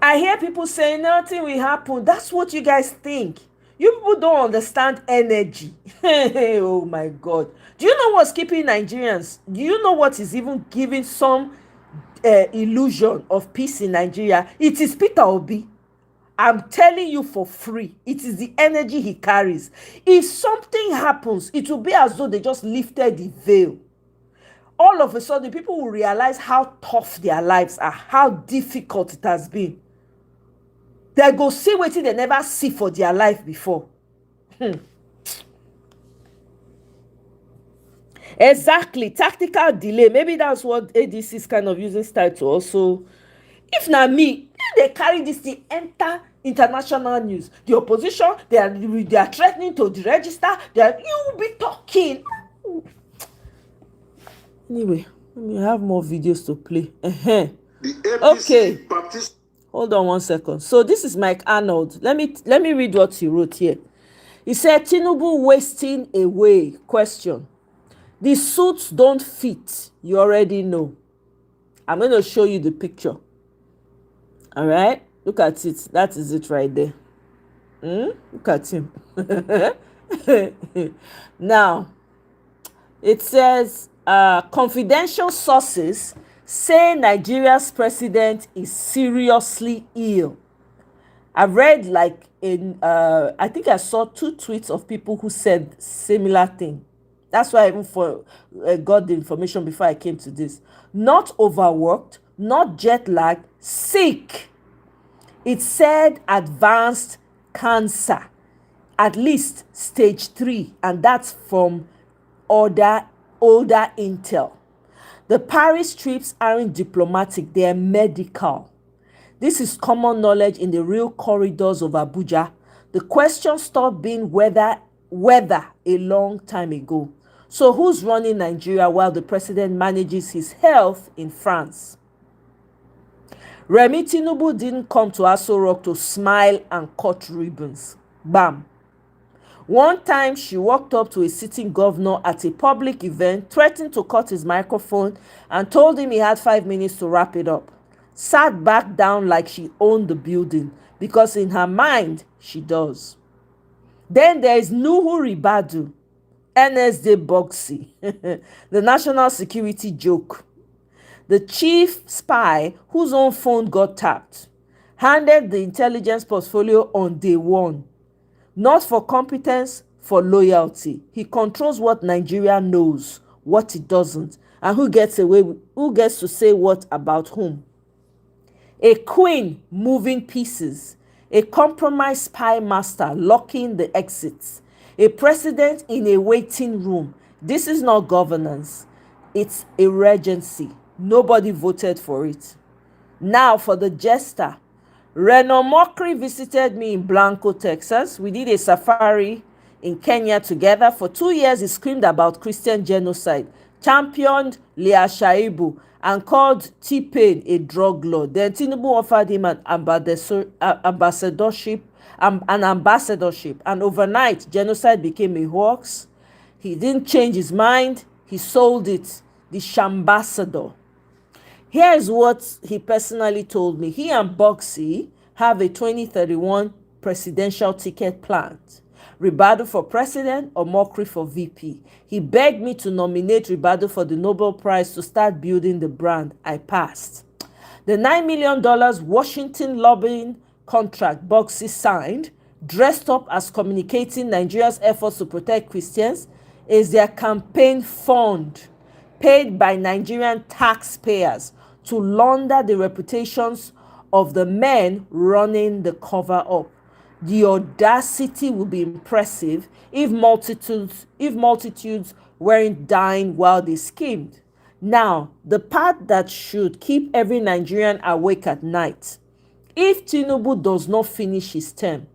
I hear people saying nothing will happen. That's what you guys think. You people don't understand energy. Oh my God. Do you know what's keeping Nigerians? Do you know what is even giving some illusion of peace in Nigeria? It is Peter Obi. I'm telling you for free. It is the energy he carries. If something happens, it will be as though they just lifted the veil. All of a sudden, people will realize how tough their lives are, how difficult it has been. They go see what they never see for their life before. Exactly. Tactical delay. Maybe that's what ADC is kind of using style to also. If not me, they carry this to enter international news. The opposition, they are threatening to deregister. You will be talking. Anyway, we have more videos to play. The APC okay. Hold on 1 second. So this is Mike Arnold. Let me read what he wrote here. He said, Tinubu wasting away? Question. The suits don't fit. You already know. I'm going to show you the picture. All right? Look at it. That is it right there. Look at him. Now, it says, confidential sources say Nigeria's president is seriously ill. I've read I think I saw 2 tweets of people who said similar thing. That's why I even got the information before I came to this. Not overworked, not jet lagged, sick. It said advanced cancer, at least stage 3, and that's from older intel. The Paris trips aren't diplomatic, they're medical. This is common knowledge in the real corridors of Abuja. The question stopped being whether a long time ago. So who's running Nigeria while the president manages his health in France? Remi Tinubu didn't come to Aso Rock to smile and cut ribbons. Bam. One time she walked up to a sitting governor at a public event, threatened to cut his microphone and told him he had 5 minutes to wrap it up. Sat back down like she owned the building, because in her mind, she does. Then there is Nuhu Ribadu, NSD Boxy, the national security joke. The chief spy whose own phone got tapped, handed the intelligence portfolio on day 1. Not for competence, for loyalty. He controls what Nigeria knows, what it doesn't, and who gets to say what about whom. A queen moving pieces, a compromised spy master locking the exits, a president in a waiting room. This is not governance. It's a regency. Nobody voted for it. Now for the jester. Reno Mokri visited me in Blanco, Texas. We did a safari in Kenya together. For 2 years, he screamed about Christian genocide, championed Leah Shaibu, and called T-Pain a drug lord. Then Tinubu offered him an ambassadorship, and overnight, genocide became a hoax. He didn't change his mind. He sold it, the Shambassador. Here is what he personally told me. He and Boxy have a 2031 presidential ticket planned. Ribadu for president or Mokri for VP. He begged me to nominate Ribadu for the Nobel Prize to start building the brand. I passed. The $9 million Washington lobbying contract Boxy signed, dressed up as communicating Nigeria's efforts to protect Christians, is their campaign fund paid by Nigerian taxpayers to launder the reputations of the men running the cover-up. The audacity will be impressive if multitudes weren't dying while they schemed. Now, the part that should keep every Nigerian awake at night. If Tinubu does not finish his term,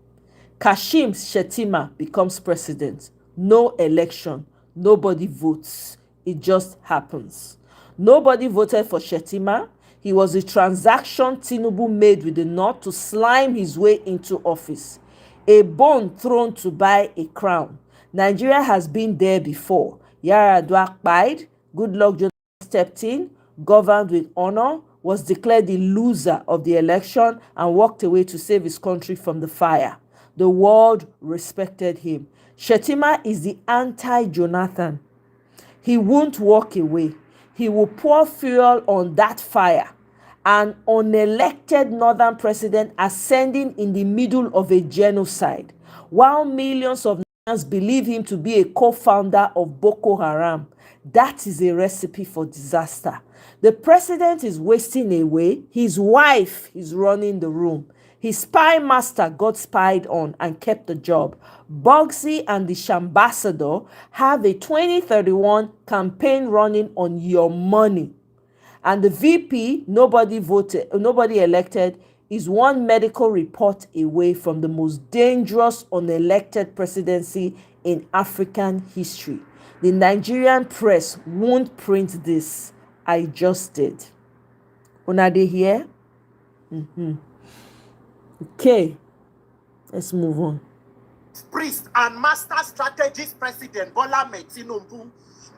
Kashim Shettima becomes president. No election, nobody votes. It just happens. Nobody voted for Shettima. He was a transaction Tinubu made with the North to slime his way into office. A bone thrown to buy a crown. Nigeria has been there before. Yar'Adua died. Goodluck Jonathan stepped in, governed with honor, was declared the loser of the election, and walked away to save his country from the fire. The world respected him. Shettima is the anti-Jonathan. He won't walk away. He will pour fuel on that fire. An unelected northern president ascending in the middle of a genocide, while millions of Nigerians believe him to be a co-founder of Boko Haram. That is a recipe for disaster. The president is wasting away. His wife is running the room. His spy master got spied on and kept the job. Bugsy and the Shambassador have a 2031 campaign running on your money. And the VP, nobody elected, is one medical report away from the most dangerous unelected presidency in African history. The Nigerian press won't print this. I just did. Una dey here? Okay, let's move on. Priest and master strategist president Bola Ahmed Tinubu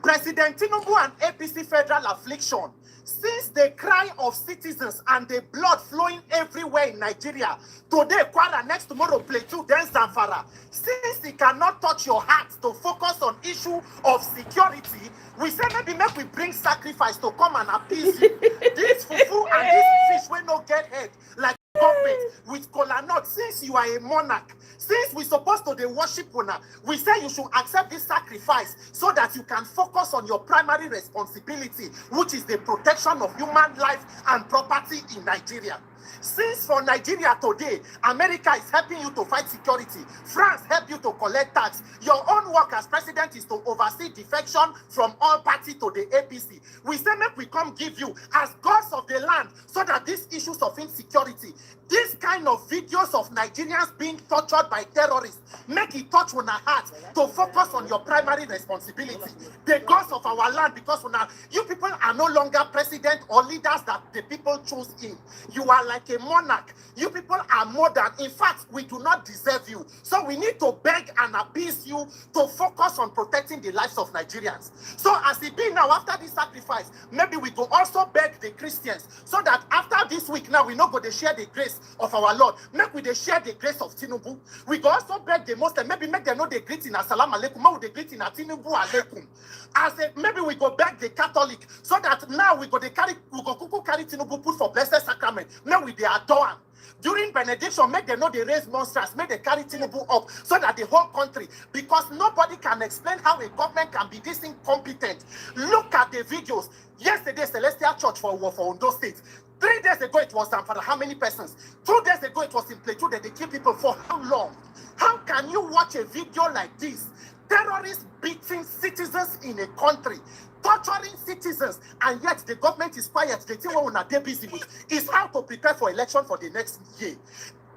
President Tinubu and APC federal affliction, since the cry of citizens and the blood flowing everywhere in Nigeria, today Kwara, next tomorrow Plateau, then Zamfara, since it cannot touch your heart to focus on issue of security, we say maybe make we bring sacrifice to come and appease you. This fufu and this fish will not get head like government with kola nut. Since you are a monarch, since we supposed to the worship una, we say you should accept this sacrifice so that you can focus on your primary responsibility, which is the protection of human life and property in Nigeria. Since for Nigeria today, America is helping you to fight security, France help you to collect tax, your own work as president is to oversee defection from all parties to the APC. We say make we come give you as gods of the land so that these issues of insecurity, this kind of videos of Nigerians being tortured by terrorists, make it touch on our heart to focus on your primary responsibility, the gods of our land, because you people are no longer president or leaders that the people choose in. You are like a monarch. You people are more than, in fact, we do not deserve you. So we need to beg and appease you to focus on protecting the lives of Nigerians. So as it be now, after this sacrifice, maybe we go also beg the Christians so that after this week now, we not go to share the grace of our Lord. Make we they share the grace of Tinubu. We go also beg the Muslim, maybe make them know the greeting Assalamu alaikum, maybe they greeting Tinubu alaikum. Maybe we go beg the Catholic so that now we go carry Tinubu put for blessed sacrament. Now we they adore him. During benediction, make them know they raise monsters, make they carry Tinubu up so that the whole country, because nobody can explain how a government can be this incompetent. Look at the videos. Yesterday, Celestial Church for Ondo State. 3 days ago, it was for how many persons? 2 days ago, it was in Plateau that they kill people for how long? How can you watch a video like this? Terrorists beating citizens in a country, torturing citizens, and yet the government is quiet. The thing we're not busy with is how to prepare for election for the next year.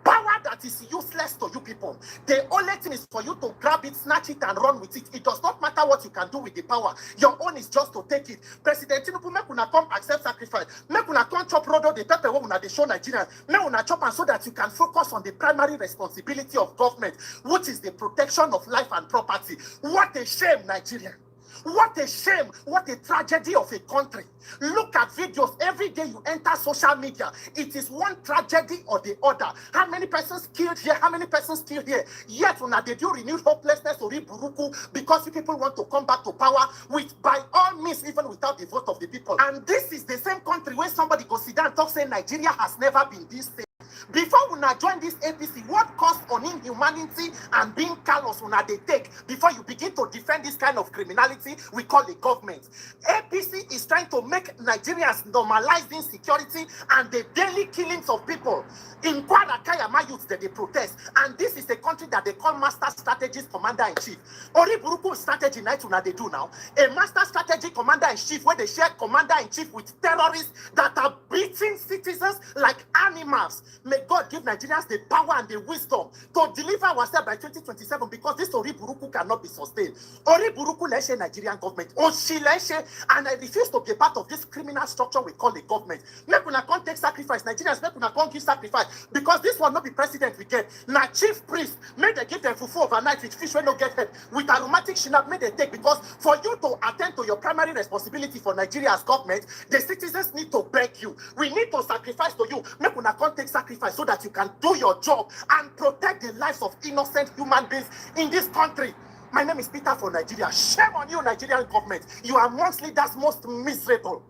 Power that is useless to you people. The only thing is for you to grab it, snatch it, and run with it. It does not matter what you can do with the power. Your own is just to take it. President Tinubu, make una come accept sacrifice. Make una come chop rodo the pepper when una they show Nigerians. Make una chop and so that you can focus on the primary responsibility of government, which is the protection of life and property. What a shame, Nigeria. What a shame, what a tragedy of a country. Look at videos every day you enter social media. It is one tragedy or the other. How many persons killed here? How many persons killed here? Yet when they do renewed hopelessness or buruku because you people want to come back to power with by all means, even without the vote of the people. And this is the same country where somebody goes sit down and talk saying Nigeria has never been this same. Before una join this APC, what cost on inhumanity and being callous una they take before you begin to defend this kind of criminality we call the government? APC is trying to make Nigerians normalize insecurity and the daily killings of people. In Kwara Kayama youths that they protest, and this is a country that they call Master Strategist Commander-in-Chief. Ori Buruku strategy night una they do now. A Master Strategy Commander-in-Chief where they share Commander-in-Chief with terrorists that are beating citizens like animals. May God give Nigerians the power and the wisdom to deliver ourselves by 2027 because this Ori Buruku cannot be sustained. Ori Buruku leshe Nigerian government. Oshi leshe, and I refuse to be part of this criminal structure we call the government. Make una come take sacrifice. Nigerians make una come give sacrifice because this will not be president we get. Now chief priest, may they give them fufu overnight with fish when no get head. With aromatic shinap, may they take because for you to attend to your primary responsibility for Nigeria's government, the citizens need to beg you. We need to sacrifice to you. Make una come take sacrifice so that you can do your job and protect the lives of innocent human beings in this country. My name is Peter for Nigeria. Shame on you, Nigerian government. You are amongst leaders most miserable.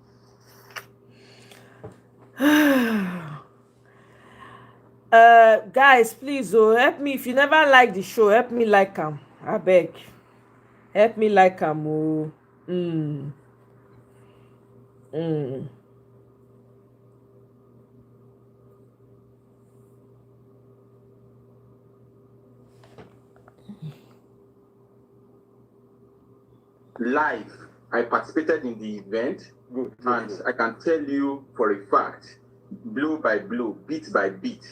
Guys, please help me. If you never like the show, help me like them. I beg. Help me like them. Live, I participated in the event, and I can tell you for a fact, blow by blow, bit by bit,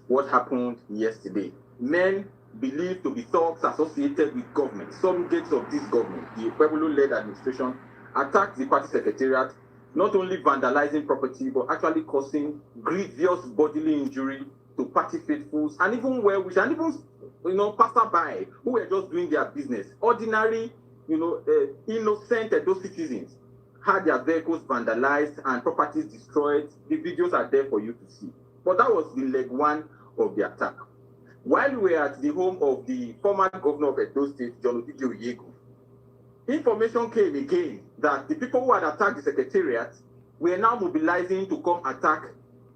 what happened yesterday. Men believed to be thugs associated with government, surrogates of this government, the Pueblo-led administration, attacked the party secretariat, not only vandalizing property, but actually causing grievous bodily injury to party faithfuls, and even well-wishers, and even passerby who were just doing their business. Ordinary innocent those citizens had their vehicles vandalized and properties destroyed. The videos are there for you to see. But that was the leg one of the attack. While we were at the home of the former governor of Edo State, John Omoye, information came again that the people who had attacked the secretariat were now mobilizing to come attack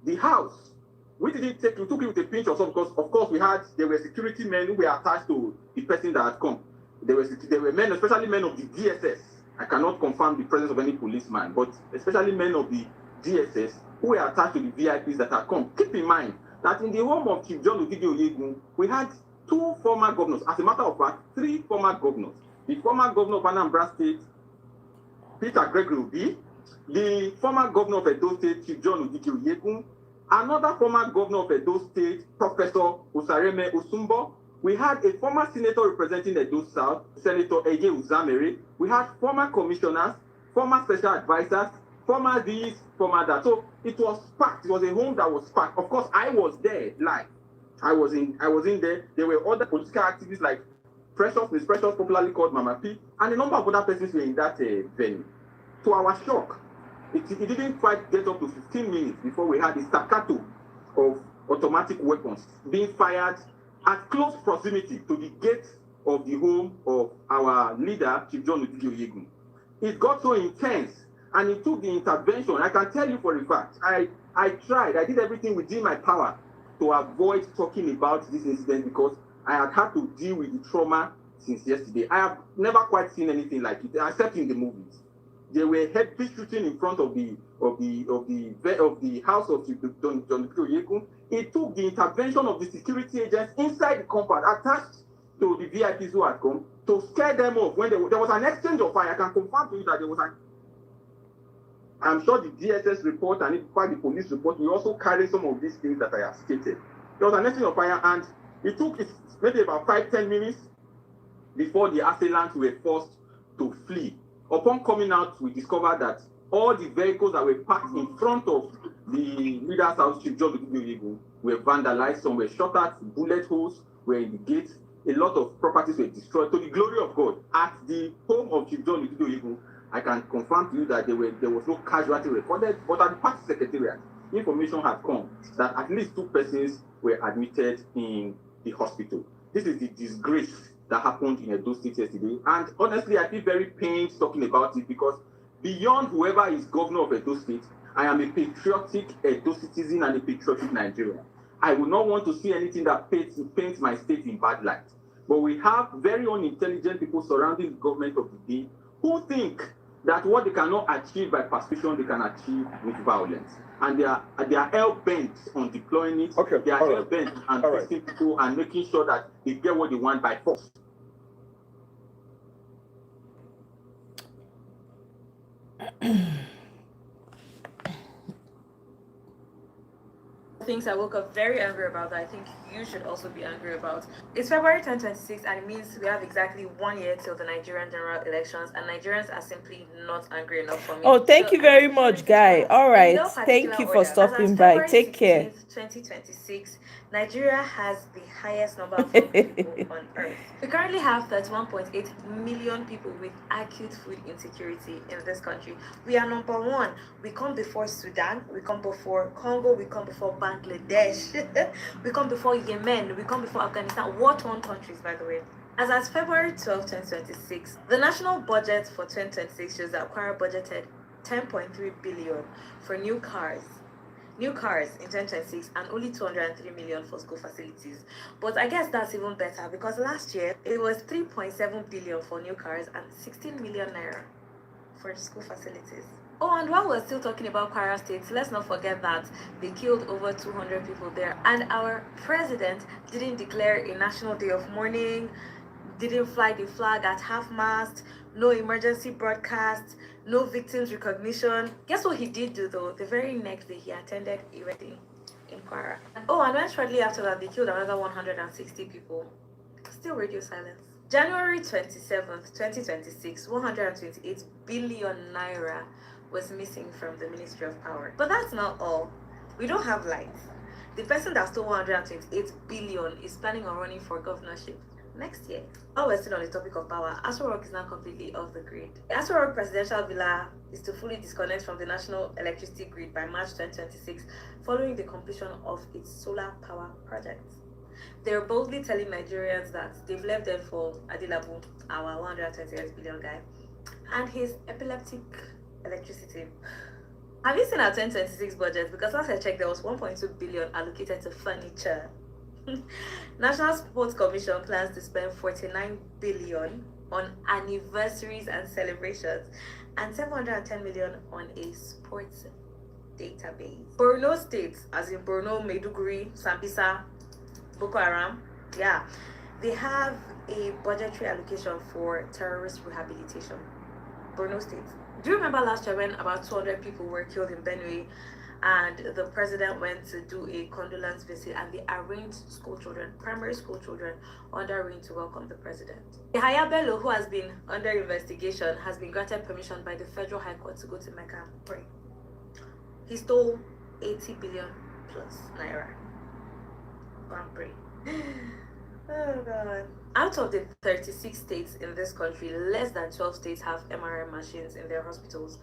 the house. We took it with a pinch of salt because, of course, there were security men who were attached to the person that had come. There were men, especially men of the DSS. I cannot confirm the presence of any policeman, but especially men of the DSS who were attached to the VIPs that had come. Keep in mind that in the home of Chief John Omoye, we had 2 former governors. As a matter of fact, 3 former governors. The former governor of Anambra State, Peter Gregory Obi, the former governor of Edo State, Chief John Omoye, another former governor of Edo State, Professor Osareme Osumbo. We had a former senator representing Edo South, Senator Eye Uzamere. We had former commissioners, former special advisors, former this, former that. So it was packed. It was a home that was packed. Of course, I was there live. I was in there. There were other political activists like Miss Precious, popularly called Mama P, and a number of other persons were in that venue. To our shock, it didn't quite get up to 15 minutes before we had a staccato of automatic weapons being fired at close proximity to the gate of the home of our leader, Chief John Omoye. It got so intense, and it took the intervention. I can tell you for a fact, I did everything within my power to avoid talking about this incident because I had to deal with the trauma since yesterday. I have never quite seen anything like it, except in the movies. They were heavy shooting in front of the house of John Omoye. It took the intervention of the security agents inside the compound attached to the VIPs who had come to scare them off. When there was an exchange of fire, I can confirm to you that there was I'm sure the DSS report and the police report will also carry some of these things that I have stated. There was an exchange of fire, and it took maybe about 5-10 minutes before the assailants were forced to flee. Upon coming out, we discovered that all the vehicles that were parked in front of the leader's house, Chief John Omoye, were vandalized. Some were shot at, bullet holes were in the gates. A lot of properties were destroyed. To the glory of God, at the home of Chief John Omoye, I can confirm to you that there was no casualty recorded, but at the party secretariat, information had come that at least 2 persons were admitted in the hospital. This is the disgrace that happened in Edo State yesterday. And honestly, I feel very pained talking about it because beyond whoever is governor of Edo State, I am a patriotic Edo citizen and a patriotic Nigerian. I would not want to see anything that paints my state in bad light. But we have very unintelligent people surrounding the government of the day who think that what they cannot achieve by persuasion, they can achieve with violence. And they are hell-bent on deploying it. Okay, they are hell-bent on pressing people and making sure that they get what they want by force. Things I woke up very angry about that I think you should also be angry about. It's February 2026 and it means we have exactly 1 year till the Nigerian general elections, and Nigerians are simply not angry enough for me. Oh, thank you very much, Guy. All right, thank you for stopping by. Take care. 2026, Nigeria has the highest number of people on earth. We currently have 31.8 million people with acute food insecurity in this country. We are number 1. We come before Sudan, we come before Congo, we come before Bangladesh, we come before Yemen, we come before Afghanistan, war-torn countries, by the way. As February 12, 2026, the national budget for 2026 shows that Kwara budgeted 10.3 billion for new cars in 2026 and only 203 million for school facilities. But I guess that's even better because last year it was 3.7 billion for new cars and 16 million naira for school facilities. Oh, and while we're still talking about Kwara State, let's not forget that they killed over 200 people there, and our president didn't declare a national day of mourning, didn't fly the flag at half-mast, no emergency broadcast, no victims recognition. Guess what he did do though? The very next day he attended a wedding in Kwara. Oh, and then shortly after that they killed another 160 people. Still radio silence. January 27th, 2026, 128 billion naira was missing from the Ministry of Power. But that's not all. We don't have lights. The person that stole 128 billion is planning on running for governorship. next year. While we're still on the topic of power, Aso Rock is now completely off the grid. The Aso Rock presidential villa is to fully disconnect from the national electricity grid by March 2026, following the completion of its solar power project. They're boldly telling Nigerians that they've left them for Adilabu, our 128 billion guy, and his epileptic electricity. Have you seen our 2026 budget? Because last I checked, there was 1.2 billion allocated to furniture. National Sports Commission plans to spend 49 billion on anniversaries and celebrations, and 710 million on a sports database. Borno states, as in Borno, Maiduguri, Sambisa, Boko Haram, yeah, they have a budgetary allocation for terrorist rehabilitation. Borno State. Do you remember last year when about 200 people were killed in Benue, and the president went to do a condolence visit, and they arranged school children, primary school children, under rain to welcome the president? Yahaya Bello, who has been under investigation, has been granted permission by the Federal High Court to go to Mecca and pray. He stole 80 billion plus naira. Go and pray. Oh God. Out of the 36 states in this country, less than 12 states have MRI machines in their hospitals.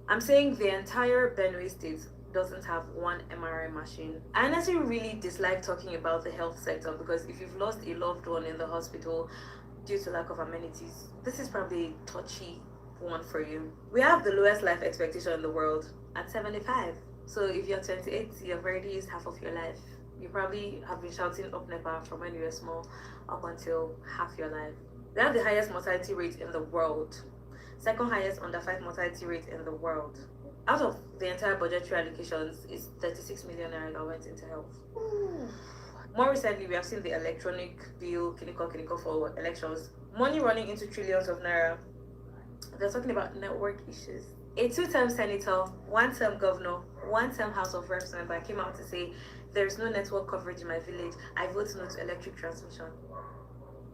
I'm saying the entire Benue state doesn't have one MRI machine. I honestly really dislike talking about the health sector, because if you've lost a loved one in the hospital due to lack of amenities, this is probably a touchy one for you. We have the lowest life expectation in the world at 75. So if you're 28, you've already used half of your life. You probably have been shouting up NEPA from when you were small up until half your life. We have the highest mortality rate in the world. Second highest under 5 mortality rate in the world. Out of the entire budgetary allocations, it's 36 million naira that went into health. More recently, we have seen the electronic bill, kiniko for elections. Money running into trillions of naira. They're talking about network issues. A 2-term senator, 1-term governor, 1-term House of Reps member came out to say, "There's no network coverage in my village. I vote no to electric transmission."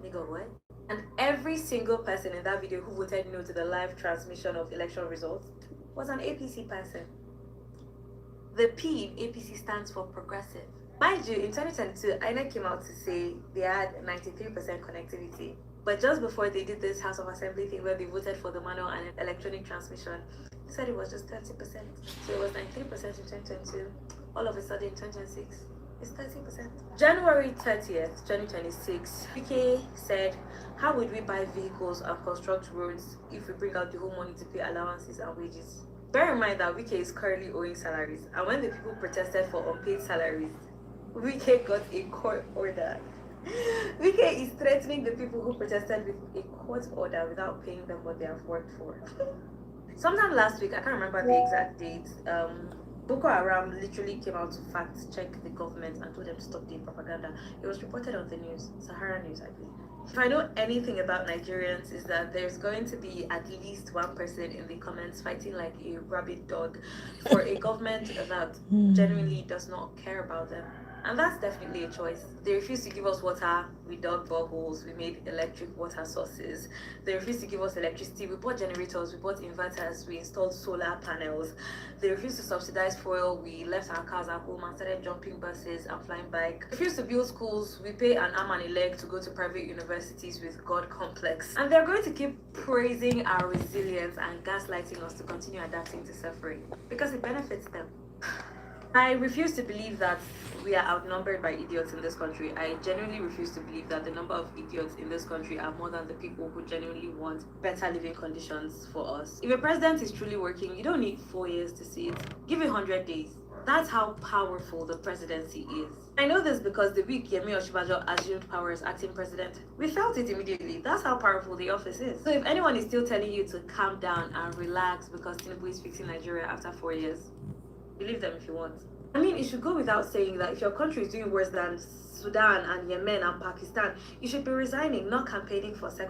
Nigga, what? And every single person in that video who voted no to the live transmission of election results was an APC person. The P in APC stands for progressive. Mind you, in 2022, INEC came out to say they had 93% connectivity. But just before they did this House of Assembly thing where they voted for the manual and electronic transmission, they said it was just 30%. So it was 93% in 2022. All of a sudden in 2026, it's 30%. January 30th, 2026, UK said, "How would we buy vehicles and construct roads if we bring out the whole money to pay allowances and wages?" Bear in mind that WIKE is currently owing salaries, and when the people protested for unpaid salaries, WIKE got a court order. WIKE is threatening the people who protested with a court order without paying them what they have worked for. Sometime last week, I can't remember the exact date, Boko Haram literally came out to fact check the government and told them to stop the propaganda. It was reported on the news, Sahara News, I believe. If I know anything about Nigerians, is that there's going to be at least one person in the comments fighting like a rabid dog for a government that genuinely does not care about them. And that's definitely a choice. They refuse to give us water, we dug boreholes, we made electric water sources. They refuse to give us electricity, we bought generators, we bought inverters, we installed solar panels. They refuse to subsidize fuel, we left our cars at home and started jumping buses and flying bike. They refuse to build schools, we pay an arm and a leg to go to private universities with God complex. And they're going to keep praising our resilience and gaslighting us to continue adapting to suffering, because it benefits them. I refuse to believe that we are outnumbered by idiots in this country. I genuinely refuse to believe that the number of idiots in this country are more than the people who genuinely want better living conditions for us. If a president is truly working, you don't need 4 years to see it. Give it 100 days. That's how powerful the presidency is. I know this because the week Yemi Osinbajo assumed power as acting president, we felt it immediately. That's how powerful the office is. So if anyone is still telling you to calm down and relax because Tinubu is fixing Nigeria after 4 years, believe them if you want. I mean, it should go without saying that if your country is doing worse than Sudan and Yemen and Pakistan, you should be resigning, not campaigning for second.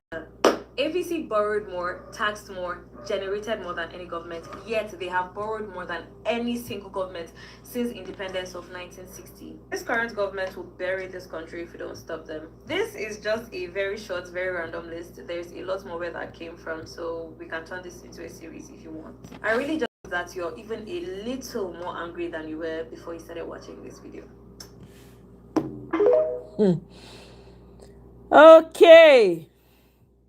APC borrowed more, taxed more, generated more than any government, yet they have borrowed more than any single government since independence of 1960. This current government will bury this country if we don't stop them. This is just a very short, very random list. There's a lot more where that came from, so we can turn this into a series if you want. I really just hope that you're even a little more angry than you were before you started watching this video. Okay.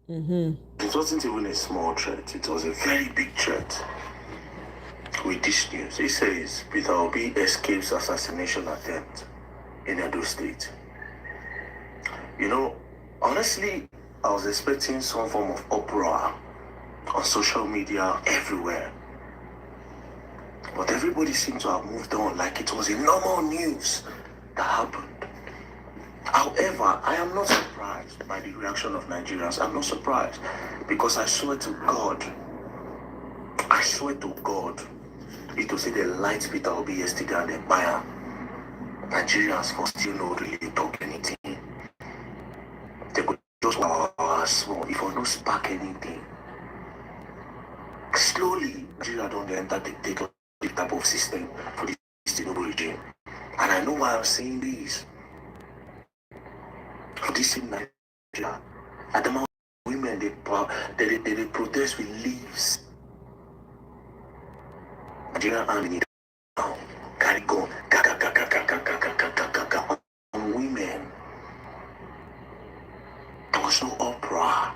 It wasn't even a small threat, it was a very big threat. With this news, it says Peter Obi escapes assassination attempt in Edo State. You know, honestly, I was expecting some form of uproar on social media everywhere. But everybody seemed to have moved on like it was a normal news that happened. However, I am not surprised by the reaction of Nigerians. I'm not surprised because I swear to God, it will say the light Peter Obi yesterday and the buyer. Nigerians for still not really talk anything. They could just small if I don't spark anything. Slowly, Nigeria don't enter the type of system for the Tinubu regime. And I know why I'm saying this. For this in Nigeria, at the moment, women they protest with leaves. Nigerian army now carry gun, on women. There was no uproar.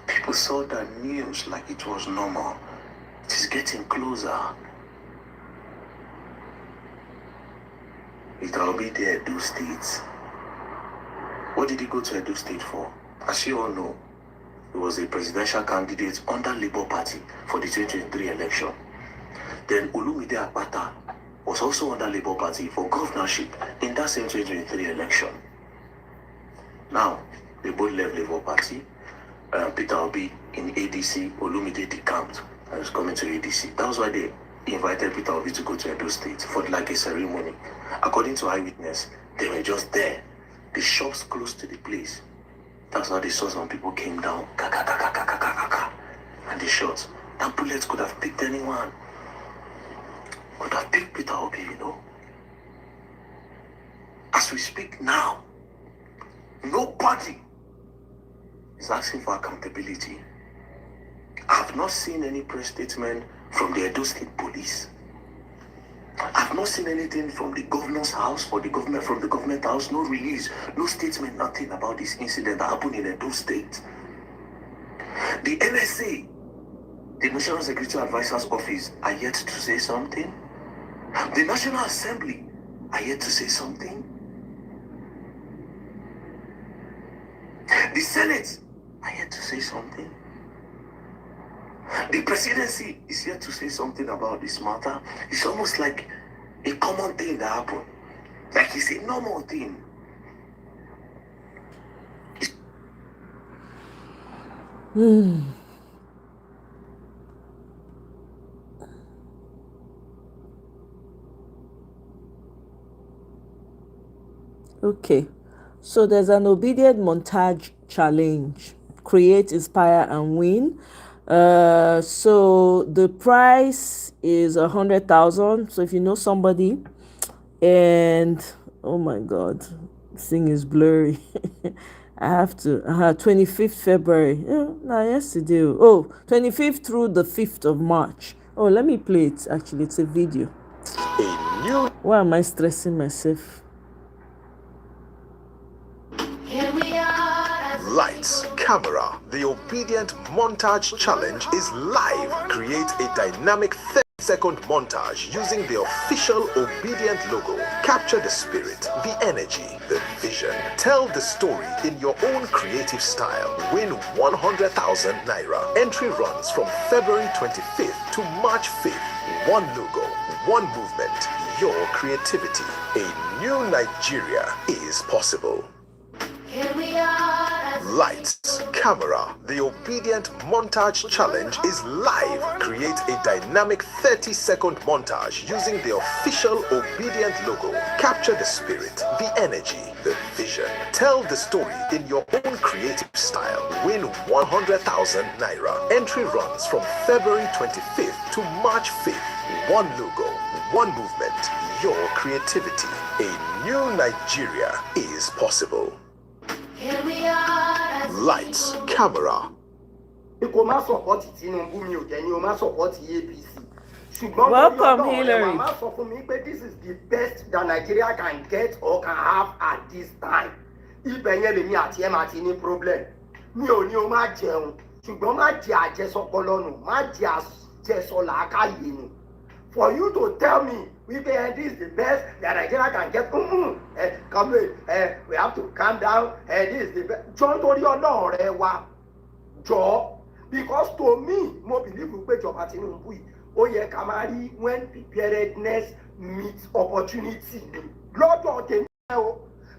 People saw the news like it was normal. It is getting closer. It will be the Edo State. What did he go to Edo State for? As you all know, he was a presidential candidate under Labour Party for the 2023 election. Then Olumide Akpata was also under Labour Party for governorship in that same 2023 election. Now, they both left Labour Party. Peter Obi in ADC, Olumide decamped and was coming to ADC. That was why they invited Peter Obi to go to Edo State for like a ceremony. According to eyewitness, they were just there. The shops close to the place. That's how they saw some people came down. And they shot. That bullet could have picked anyone. Could have picked Peter Obi, you know. As we speak now, nobody is asking for accountability. I have not seen any press statement from the Edo State Police. I've not seen anything from the governor's house, from the government house, no release, no statement, nothing about this incident that happened in Edo State. The NSA, the National Security Advisor's Office, are yet to say something. The National Assembly are yet to say something. The Senate are yet to say something. The presidency is yet to say something about this matter. It's almost like a common thing that happened. Like it's a normal thing. Okay. So there's an obedient montage challenge. Create, inspire, and win. So the price is 100,000. So if you know somebody, and oh my God, this thing is blurry. I have to 25th February. Yesterday. 25th through the 5th of March. Oh, let me play it. Actually, it's a video. Why am I stressing myself? Lights, camera, the Obedient Montage Challenge is live. Create a dynamic 30-second montage using the official Obedient logo. Capture the spirit, the energy, the vision. Tell the story in your own creative style. Win 100,000 Naira. Entry runs from February 25th to March 5th. One logo, one movement, your creativity. A new Nigeria is possible. Lights, camera, the Obedient Montage Challenge is live. Create a dynamic 30-second montage using the official Obedient logo. Capture the spirit, the energy, the vision. Tell the story in your own creative style. Win 100,000 Naira. Entry runs from February 25th to March 5th. One logo, one movement, your creativity. A new Nigeria is possible. Lights, camera. Welcome, Hillary. This is the best that Nigeria can get or can have at this time. ibẹ̀ yẹn lèmi àti ẹ̀ máa ti ní problem. Mi ò ní o má jẹun, ṣùgbọ́n má jẹ àjẹsọpọlọ nù, má jẹ àjẹsọ làákàyè nù. For you to tell me, this is the best that Nigeria can get. Come we have to calm down. This is the best. John torí Ọlọ́run rẹ wá jọ. Because to me, mo believe pé ìjọba Tinubu yìí, ó yẹ ká máa rí when preparedness meets opportunity. Lọ́dọ̀ tèmi o,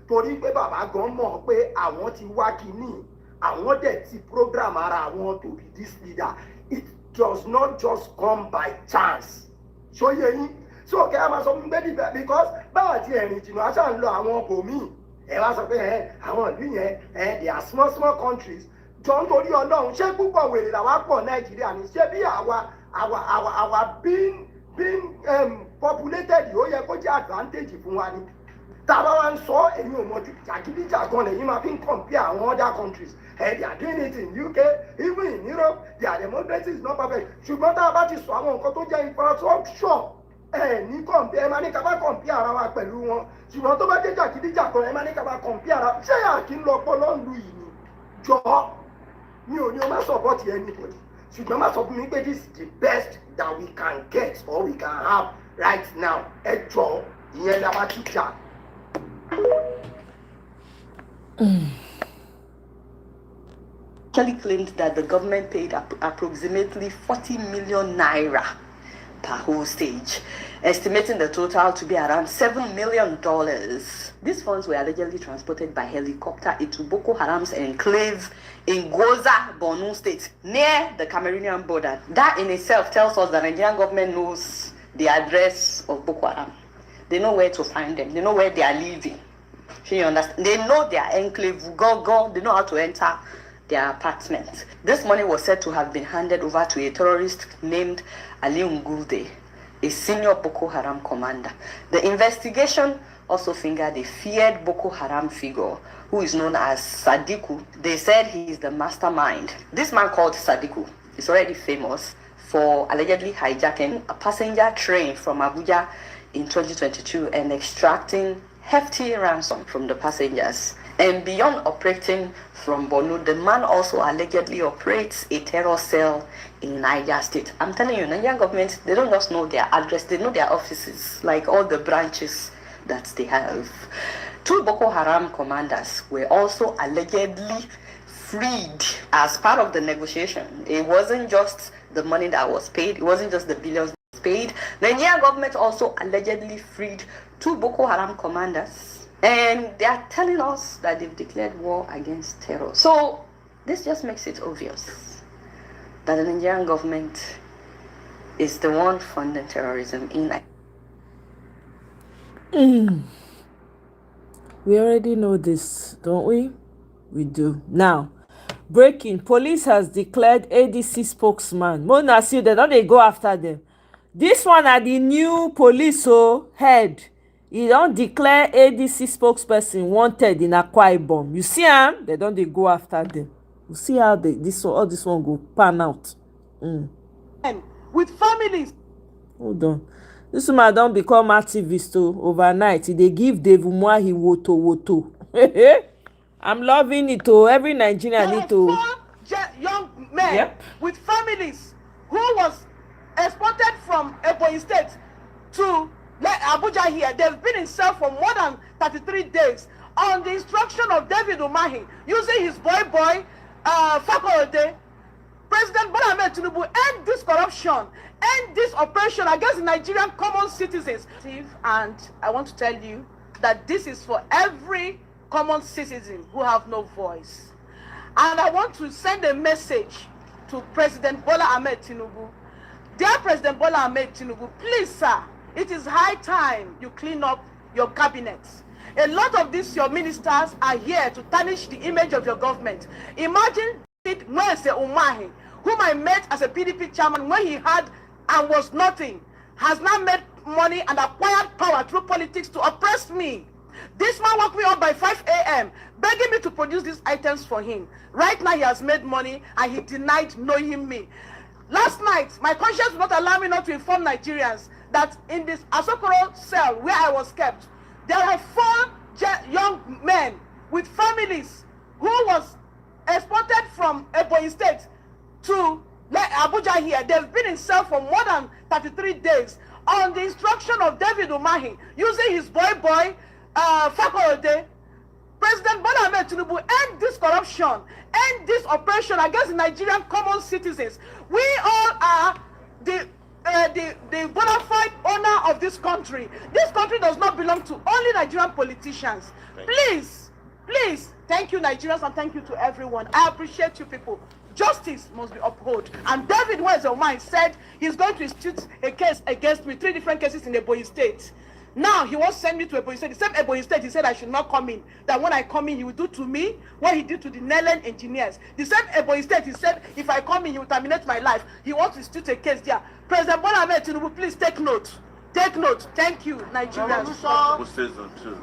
torí pé bàbá gan mọ̀ pé àwọn ti wá kíní, àwọn dẹ̀ ti program ara àwọn to be this leader. It does not just come by chance. So yẹn so kẹ́ ẹ máa sọ fún bẹ́ẹ̀ níbẹ̀ because báwa ti ẹ̀rìn jìnnà aṣá ń lọ àwọn bòmíì ẹ wá sọ pé àwọn ìlú yẹn they are small countries jọ nítorí Ọlọ́run ṣé púpọ̀ wèrè làwa pọ̀ Nàìjíríà ní ṣé bí àwa being populated ó yẹ kó jẹ́ advantage fún wa ni tá a bá wá ń sọ èyí ò mọ jàgídíjàgan lẹ́yìn máa fi ń compare àwọn other countries they are doing it in UK even in Europe their democracy is not perfect ṣùgbọ́n tá a bá ti sọ àwọn nǹkan tó jẹ́ infrastructure ní compare ẹ máa ní ká bá compare ara wa pẹ̀lú wọn ṣùgbọ́n tó bá jẹ́ jàgídíjàgan ẹ máa ní ká bá compare ara ṣé àkí ń lọ pọ́lọ́ ń lu yìí jọ mi ò ní o má support anybody ṣùgbọ́n má sọ fún mi pé this is the best that we can get or we can have right now ẹ jọ ìyẹn la bá ti jà. Kelly claimed that the government paid approximately 40 million naira per whole stage, estimating the total to be around $7 million. These funds were allegedly transported by helicopter into Boko Haram's enclave in Goza, Borno State, near the Cameroonian border. That in itself tells us the Nigerian government knows the address of Boko Haram. They know where to find them. They know where they are living. You understand? They know their enclave, go. They know how to enter their apartment. This money was said to have been handed over to a terrorist named Ali Ngulde, a senior Boko Haram commander. The investigation also fingered a feared Boko Haram figure who is known as Sadiku. They said he is the mastermind. This man called Sadiku is already famous for allegedly hijacking a passenger train from Abuja in 2022 and extracting hefty ransom from the passengers. And beyond operating from Borno, the man also allegedly operates a terror cell in Niger State. I'm telling you, Nigerian government, they don't just know their address, they know their offices, like all the branches that they have. 2 Boko Haram commanders were also allegedly freed as part of the negotiation. It wasn't just the money that was paid, it wasn't just the billions paid. The Nigerian government also allegedly freed 2 Boko Haram commanders. And they are telling us that they've declared war against terror. So this just makes it obvious that the Nigerian government is the one funding terrorism in Nigeria. We already know this, don't we? We do. Now, breaking. Police has declared ADC spokesman. Mona see they don't go after them. This one are the new police head. He don't declare ADC spokesperson wanted in Akwa Ibom. You see am? They don't go after them. You see how all this one go pan out. With families. Hold on. This woman don't become activist overnight. They give Devumwahi woto. I'm loving it. Every Nigerian need to. Young men with families who was exported from Ebonyi State to Abuja here. They've been in cell for more than 33 days on the instruction of David Umahi using his boy Fakorode. President Bola Ahmed Tinubu, end this corruption, end this oppression against Nigerian common citizens. And I want to tell you that this is for every common citizen who have no voice. And I want to send a message to President Bola Ahmed Tinubu. Dear President Bola Ahmed Tinubu, please, sir, it is high time you clean up your cabinets. A lot of these your ministers are here to tarnish the image of your government. Imagine it when Umahi, whom I met as a PDP chairman when he had and was nothing, has now made money and acquired power through politics to oppress me. This man woke me up by 5 a.m. begging me to produce these items for him. Right now he has made money and he denied knowing me. Last night, my conscience would not allow me not to inform Nigerians that in this Asokoro cell where I was kept, there are 4 young men with families who was exported from Ebonyi State to Abuja here. They've been in cell for more than 33 days on the instruction of David Umahi, using his boy, Fakorode. President Bola Ahmed Tinubu, end this corruption, end this oppression against the Nigerian common citizens. We all are the bona fide owner of this country. This country does not belong to only Nigerian politicians. Please, thank you, Nigerians, and thank you to everyone. I appreciate you people. Justice must be upheld. And David Umahi said he's going to institute a case against me, 3 different cases in Ebonyi State. Now he wants to send me to Ebonyi State. The same Ebonyi State, he said I should not come in. That when I come in, he will do to me what he did to the Nelen engineers. The same Ebonyi State, he said if I come in, he will terminate my life. He wants to institute a case there. President Bola Ahmed Tinubu, please take note. Take note. Thank you, Nigerians. Who says so too?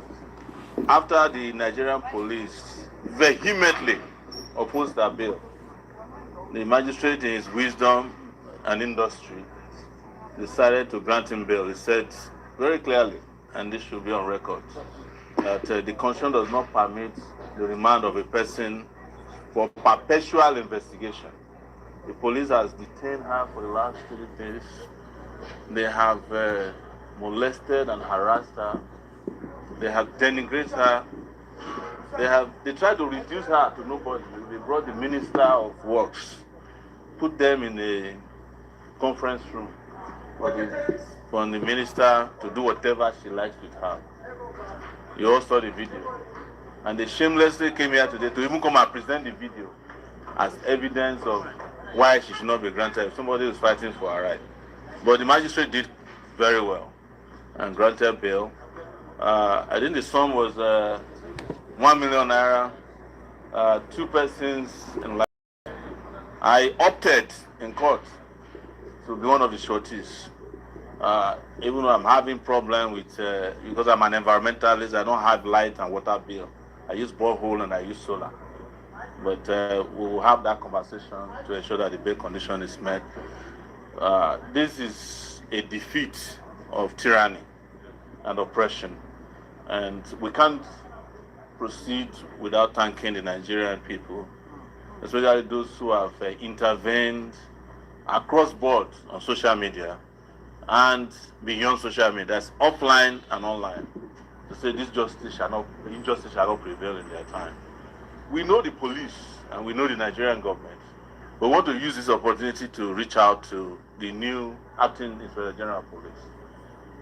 After the Nigerian police vehemently opposed that bill, the magistrate, in his wisdom and industry, decided to grant him bail. He said very clearly, and this should be on record, that the Constitution does not permit the remand of a person for perpetual investigation. The police has detained her for the last 3 days. They have molested and harassed her. They have denigrated her. They tried to reduce her to nobody. They brought the Minister of Works, put them in a conference room for the minister to do whatever she likes with her. You all saw the video. And they shamelessly came here today to even come and present the video as evidence of why she should not be granted if somebody is fighting for her right. But the magistrate did very well and granted bail. I think the sum was 1 million naira, 2 persons in life. I opted in court to be one of the sureties. Even though I'm having problem with, because I'm an environmentalist, I don't have light and water bill. I use borehole and I use solar. But we will have that conversation to ensure that the bail condition is met. This is a defeat of tyranny and oppression. And we can't proceed without thanking the Nigerian people, especially those who have intervened across board on social media and beyond social media, that's offline and online, to say this injustice shall not prevail in their time. We know the police and we know the Nigerian government, but we want to use this opportunity to reach out to the new acting Inspector General of Police.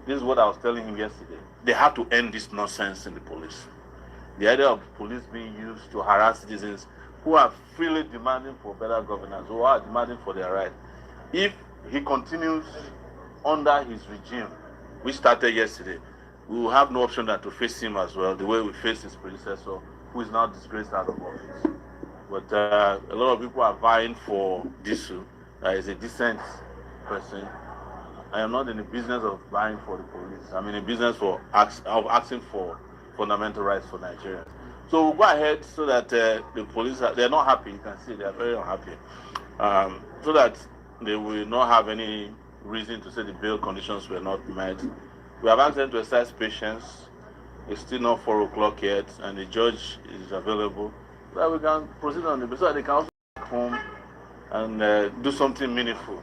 This is what I was telling him yesterday. They have to end this nonsense in the police. The idea of police being used to harass citizens who are freely demanding for better governance, who are demanding for their right. If he continues under his regime, which started yesterday, we will have no option than to face him as well, the way we faced his predecessor, who is now disgraced out of office. But a lot of people are vying for Disu, is a decent person. I am not in the business of vying for the police. I'm in the business of asking for fundamental rights for Nigerians. So we'll go ahead so that the police, they're not happy. You can see they're very unhappy. So that they will not have any reason to say the bail conditions were not met. We have asked them to exercise patience. It's still not 4 o'clock yet, and the judge is available. So that we can proceed on the bail, so that they can also go home and do something meaningful.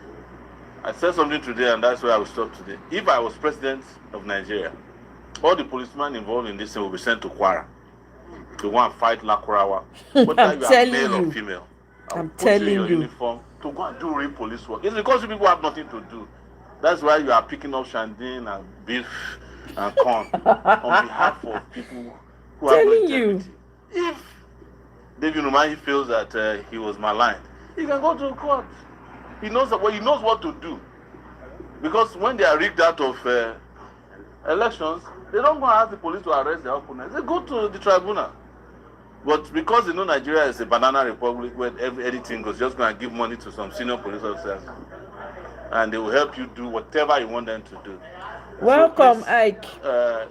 I said something today, and that's where I will stop today. If I was president of Nigeria, all the policemen involved in this thing will be sent to Kwara to go and fight Lakurawa. Whether you are male or female, I'm telling you, uniform to go and do real police work. It's because you people have nothing to do. That's why you are picking up shandin and beef and corn on behalf of people who are telling you. If David Umahi feels that he was maligned, he can go to court. He knows that, well, he knows what to do. Because when they are rigged out of elections, they don't go and ask the police to arrest their opponents. They go to the tribunal. But because they know Nigeria is a banana republic where anything goes, just go and give money to some senior police officers, and they will help you do whatever you want them to do. Welcome, so please, Ike.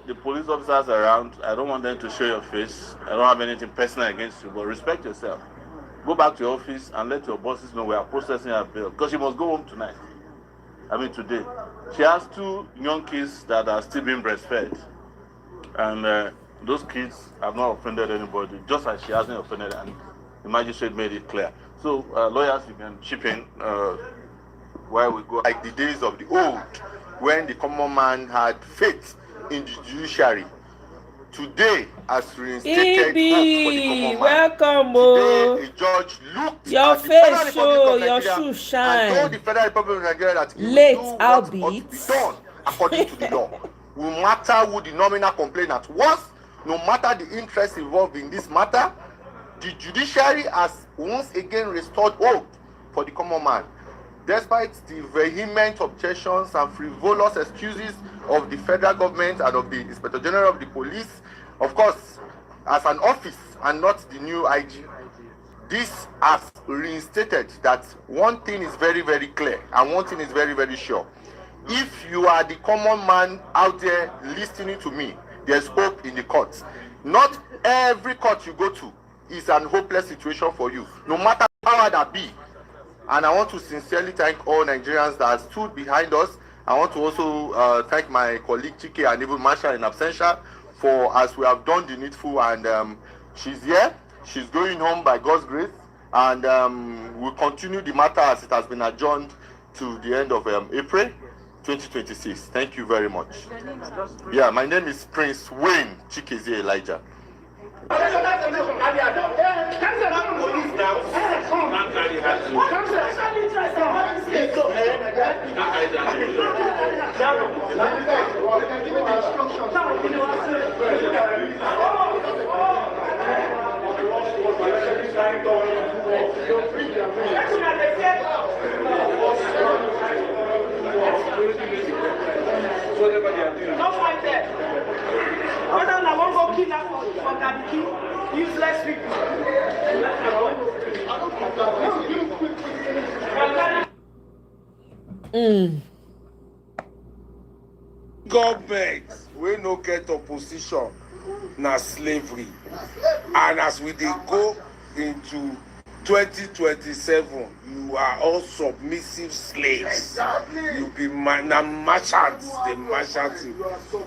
The police officers around, I don't want them to show your face. I don't have anything personal against you, but respect yourself. Go back to your office and let your bosses know we are processing her bill, because she must go home tonight. Today. She has 2 young kids that are still being breastfed. And Those kids have not offended anybody, just as she hasn't offended, and the magistrate made it clear. So, lawyers, you can chip in while we go. Like the days of the old, when the common man had faith in the judiciary. Today, as reinstated hope for the common man. Welcome, today, a judge looked your at the face Federal show, Republic of your Nigeria shoe shine. and told the Federal Republic of Nigeria that he Late, will do what ought to be albeit. done according to the law. No matter who the nominal complainant was, no matter the interest involved in this matter, the judiciary has once again restored hope for the common man. Despite the vehement objections and frivolous excuses of the federal government and of the Inspector General of the Police, of course, as an office and not the new IG, this has reinstated that one thing is very, very clear and one thing is very, very sure. If you are the common man out there listening to me, there's hope in the courts. Not every court you go to is an hopeless situation for you, no matter how that be. And I want to sincerely thank all Nigerians that stood behind us. I want to also thank my colleague Chike and even Marsha in absentia for, as we have done the needful, and she's here. She's going home by God's grace, and we'll continue the matter as it has been adjourned to the end of April 2026. Thank you very much. Yeah, my name is Prince Wayne Chikeze Elijah. Don't fight them. Whether I won't go kill her for Gabiki, useless people. Government we no get opposition na slavery, and as we dey go into 2027, you are all submissive slaves. You be na merchants, the merchants.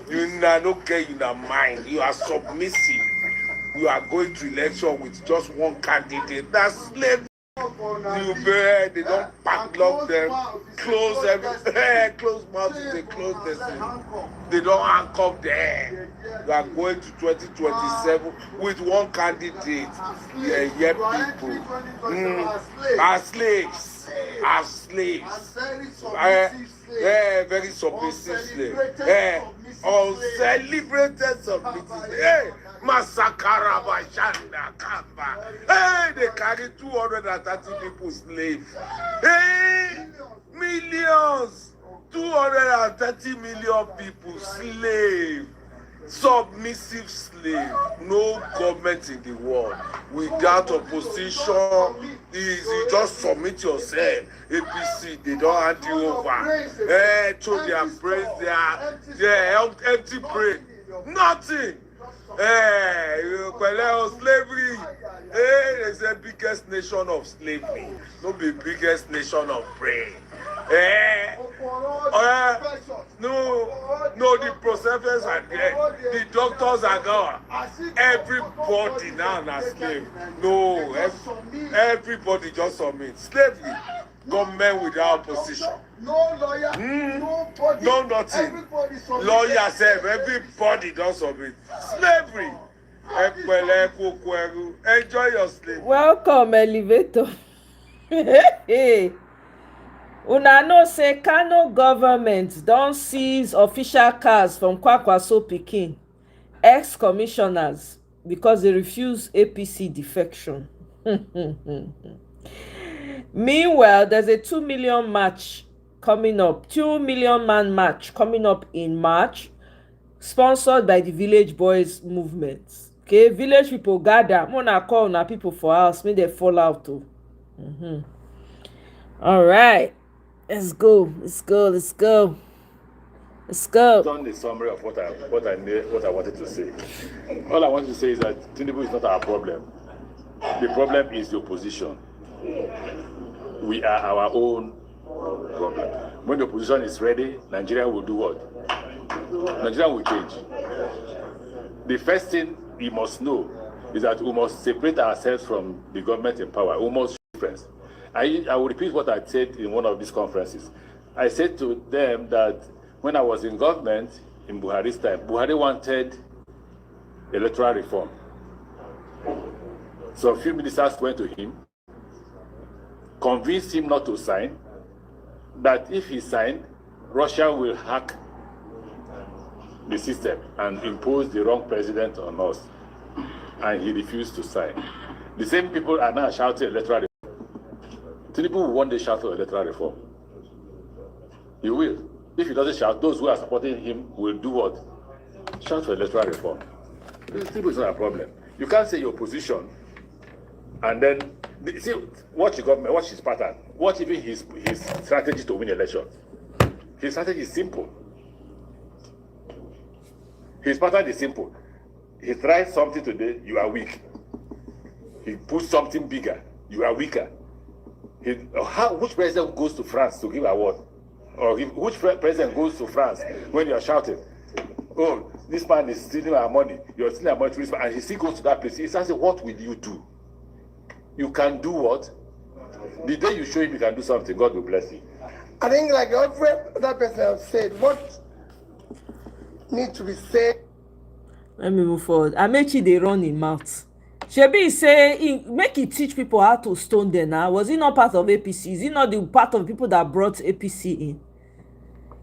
You na no get in the mind. You are submissive. You are going to election with just one candidate. That's slavery. You bear, they don't padlock them, close everything, close mouth, they close this thing. They don't handcuff them. You are going to 2027 with one candidate. Yeah, people. As slaves. As slaves. Very submissive slaves. Uncelebrated submissive. Massacre Bashanda Kamba. Hey, they carry 230 people slave. Hey, millions. 230 million people slave. Submissive slave. No government in the world without opposition is you just submit yourself. APC, they don't hand you over. Hey, to their brains, their empty brain. Nothing. Hey, slavery. Hey, they say biggest nation of slavery. No be biggest nation of brain. Hey, no, the processors are there. The doctors are gone. Everybody now na slave. No, everybody just submit. Slavery. Government without opposition. No lawyer, nobody. No nothing. Lawyer said everybody does submit. Slavery. Enjoy your sleep. Welcome, elevator. Una know say Kano government don seize official cars from Kwakwaso Pikin ex-commissioners because they refuse APC defection. Meanwhile, there's a 2 million march coming up, 2 million man march coming up in March, sponsored by the Village Boys movement. Okay, village people gather. Mona call na people for house, make they fall out too. All right, let's go. Done the summary of what I wanted to say. All I want to say is that Tinubu is not our problem. The problem is the opposition. We are our own problem. When the opposition is ready, Nigeria will do what? Nigeria will change. the first thing we must know is that we must separate ourselves from the government in power. We must show difference. I will repeat what I said in one of these conferences. I said to them that when I was in government in Buhari's time, Buhari wanted electoral reform. So a few ministers went to him, convinced him not to sign, that if he signed, Russia will hack the system and impose the wrong president on us. And he refused to sign. The same people are now shouting electoral reform. Tinubu will one day shout for electoral reform. He will. If he doesn't shout, those who are supporting him will do what? Shout for electoral reform. Tinubu is not a problem. You can't say your position and then see, watch the government, watch his pattern, watch even his strategy to win elections. His strategy is simple. His pattern is simple. He tries something today, you are weak. He puts something bigger, you are weaker. Which president goes to France to give award? Or which president goes to France when you are shouting, oh, this man is stealing our money, you're stealing our money to this man, and he still goes to that place. He says, what will you do? You can do what? The day you show him you can do something, God will bless you. I think like every other person has said, what needs to be said. Let me move forward. Amechi they run in mouth. Shebi say make it teach people how to stone them now. Was he not part of APC? Is he not the part of people that brought APC in?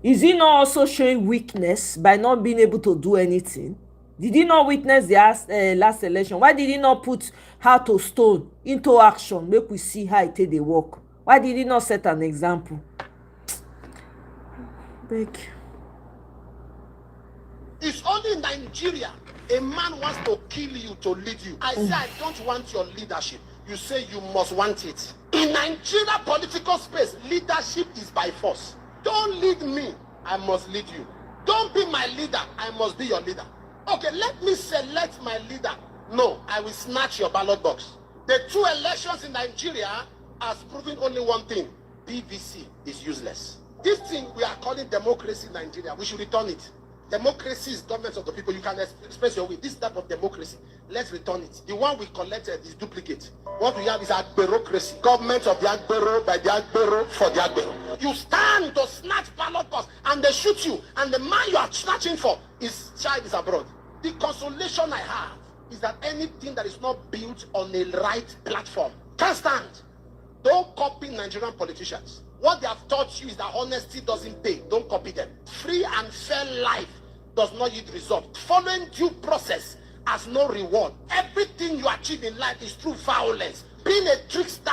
Is he not also showing weakness by not being able to do anything? Did he not witness the last election? Why did he not put how to stone into action? Make we see how it take the work. Why did he not set an example? Beg. It's only in Nigeria a man wants to kill you to lead you. I say I don't want your leadership. You say you must want it. In Nigeria political space, leadership is by force. Don't lead me, I must lead you. Don't be my leader, I must be your leader. Okay, let me select my leader. No, I will snatch your ballot box. The 2 elections in Nigeria has proven only one thing. PVC is useless. This thing we are calling democracy in Nigeria, we should return it. Democracy is government of the people. You can express your way. This type of democracy, let's return it. The one we collected is duplicate. What we have is bureaucracy. Government of the Agbero, by the Agbero, for the Agbero. You stand to snatch ballot box and they shoot you. And the man you are snatching for, his child is abroad. The consolation I have is that anything that is not built on a right platform can stand. Don't copy Nigerian politicians. What they have taught you is that honesty doesn't pay. Don't copy them. Free and fair life does not yield result. Following due process has no reward. Everything you achieve in life is through violence. Being a trickster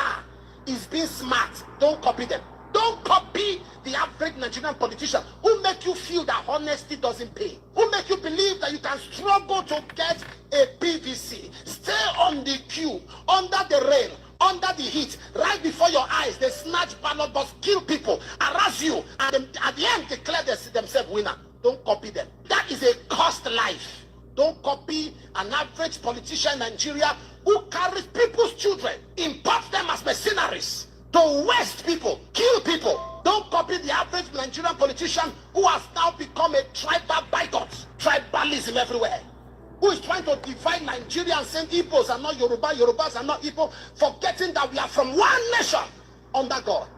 is being smart. Don't copy them. Don't copy the average Nigerian politician who make you feel that honesty doesn't pay. Who make you believe that you can struggle to get a PVC. Stay on the queue, under the rain, under the heat, right before your eyes. They snatch ballot box, kill people, harass you, and then at the end declare themselves winner. Don't copy them. That is a cost life. Don't copy an average politician in Nigeria who carries people's children, imports them as mercenaries to waste people, kill people. Don't copy the average Nigerian politician who has now become a tribal bigot, tribalism everywhere, who is trying to divide Nigeria and saying Igbos are not Yoruba, Yorubas are not Igbo, forgetting that we are from one nation under God.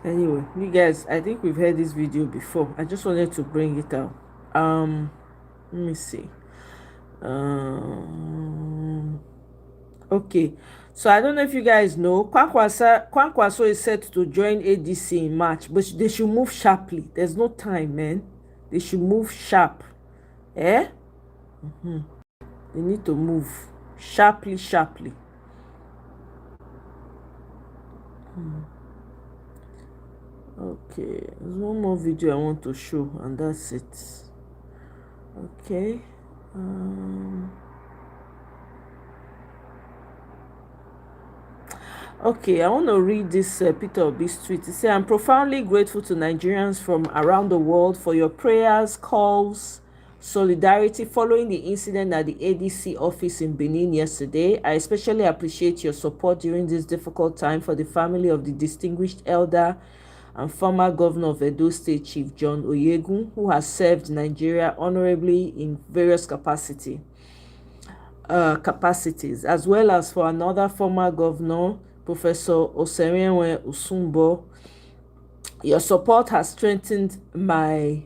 Anyway, you guys, I think we've heard this video before. I just wanted to bring it out. Let me see. Okay, so I don't know if you guys know, Kwankwaso is set to join ADC in March, but they should move sharply. There's no time, man. They should move sharp. They need to move sharply. Okay, there's one more video I want to show, and that's it. Okay. Okay, I want to read this Peter Obi's tweet. He said, I'm profoundly grateful to Nigerians from around the world for your prayers, calls, solidarity following the incident at the ADC office in Benin yesterday. I especially appreciate your support during this difficult time for the family of the distinguished elder and former governor of Edo State, Chief John Oyegun, who has served Nigeria honorably in various capacities, as well as for another former governor, Professor Oserienwe Usumbo. Your support has strengthened my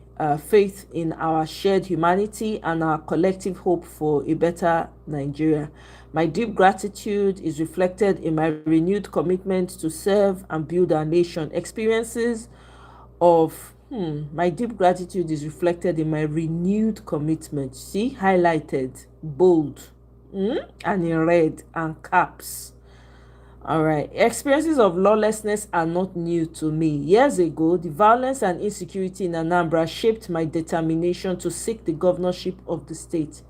faith in our shared humanity and our collective hope for a better Nigeria. My deep gratitude is reflected in my renewed commitment to serve and build our nation. Experiences of my deep gratitude is reflected in my renewed commitment. See, highlighted, bold, and in red and caps. All right. Experiences of lawlessness are not new to me. Years ago, the violence and insecurity in Anambra shaped my determination to seek the governorship of the state,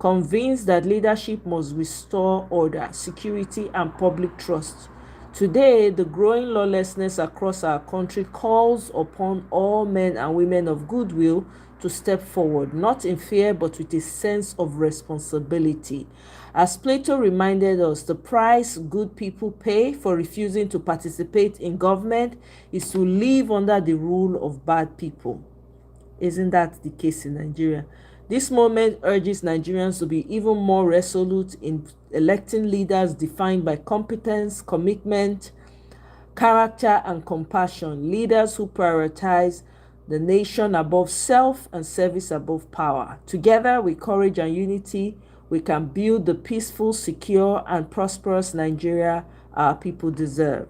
convinced that leadership must restore order, security, and public trust. Today, the growing lawlessness across our country calls upon all men and women of goodwill to step forward, not in fear, but with a sense of responsibility. As Plato reminded us, the price good people pay for refusing to participate in government is to live under the rule of bad people. Isn't that the case in Nigeria? This moment urges Nigerians to be even more resolute in electing leaders defined by competence, commitment, character, and compassion. Leaders who prioritize the nation above self and service above power. Together, with courage and unity, we can build the peaceful, secure, and prosperous Nigeria our people deserve.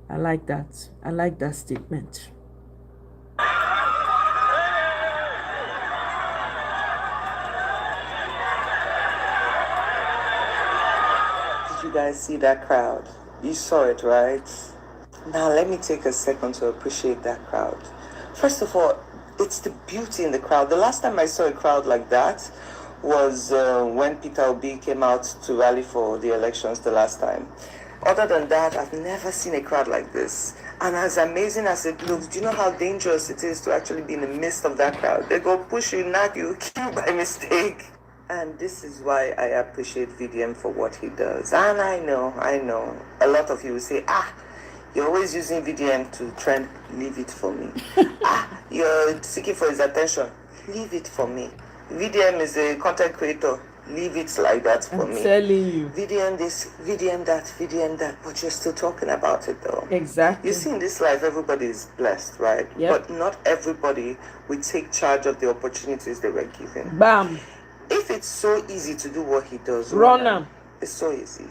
I like that. I like that statement. Did you guys see that crowd? You saw it, right? Now let me take a second to appreciate that crowd. First of all, it's the beauty in the crowd. The last time I saw a crowd like that was when Peter Obi came out to rally for the elections the last time. Other than that, I've never seen a crowd like this. And as amazing as it looks, do you know how dangerous it is to actually be in the midst of that crowd? They go push you, knock you, kill you by mistake. And this is why I appreciate VDM for what he does. And I know, a lot of you will say, you're always using VDM to trend. Leave it for me. You're seeking for his attention. Leave it for me. VDM is a content creator. Leave it like that for me. I'm telling you. VDM this, VDM that, VDM that. But you're still talking about it though. Exactly. You see, in this life, everybody is blessed, right? Yep. But not everybody will take charge of the opportunities they were given. Bam. If it's so easy to do what he does, run him. It's so easy.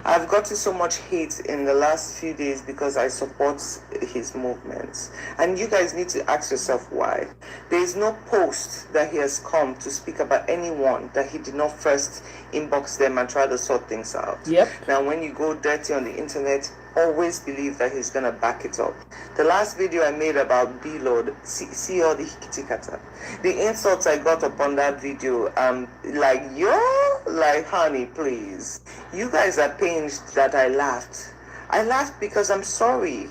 I've gotten so much hate in the last few days because I support his movements. And you guys need to ask yourself why. There is no post that he has come to speak about anyone that he did not first inbox them and try to sort things out. Yep. Now, when you go dirty on the internet, always believe that he's going to back it up. The last video I made about B-Lord, see all the hikitikata. The insults I got upon that video, like, honey, please. You guys are pained that I laughed. I laughed because I'm sorry.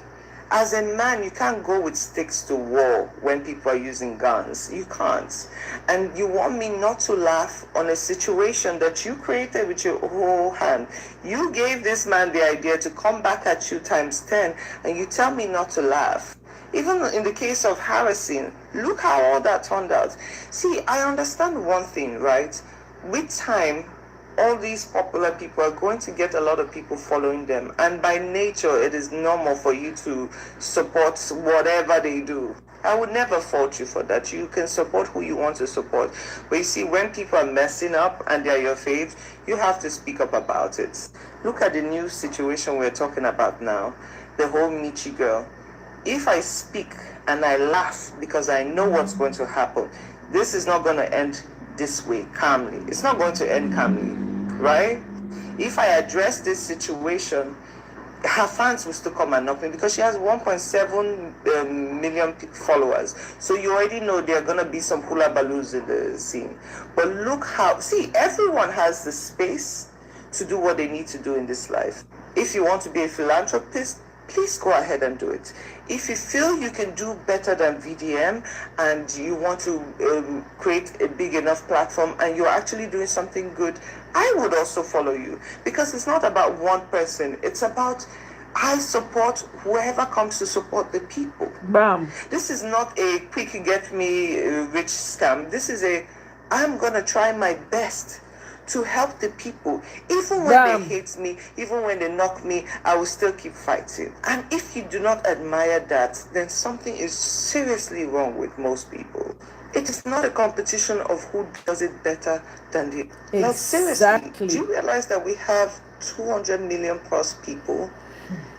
As a man, you can't go with sticks to war when people are using guns. You can't. And you want me not to laugh on a situation that you created with your whole hand. You gave this man the idea to come back at you times 10, and you tell me not to laugh. Even in the case of harassing, look how all that turned out. See, I understand one thing, right? With time, all these popular people are going to get a lot of people following them. And by nature, it is normal for you to support whatever they do. I would never fault you for that. You can support who you want to support. But you see, when people are messing up and they're your faves, you have to speak up about it. Look at the new situation we're talking about now. The whole Michi girl. If I speak and I laugh because I know what's going to happen, this is not going to end this way, calmly. It's not going to end calmly, right? If I address this situation, her fans will still come and knock me because she has 1.7 million followers. So you already know there are going to be some hula baloos in the scene. But look how, see, everyone has the space to do what they need to do in this life. If you want to be a philanthropist, please go ahead and do it. If you feel you can do better than VDM and you want to create a big enough platform and you're actually doing something good, I would also follow you. Because it's not about one person. It's about I support whoever comes to support the people. Bam. This is not a quick get me rich scam. This is I'm going to try my best to help the people. Even when they hate me, even when they knock me, I will still keep fighting. And if you do not admire that, then something is seriously wrong with most people. It is not a competition of who does it better than the... Exactly. Like, seriously, do you realize that we have 200 million plus people?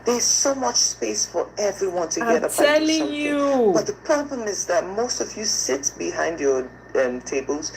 There's so much space for everyone to get up and do something. I'm telling you. But the problem is that most of you sit behind your tables,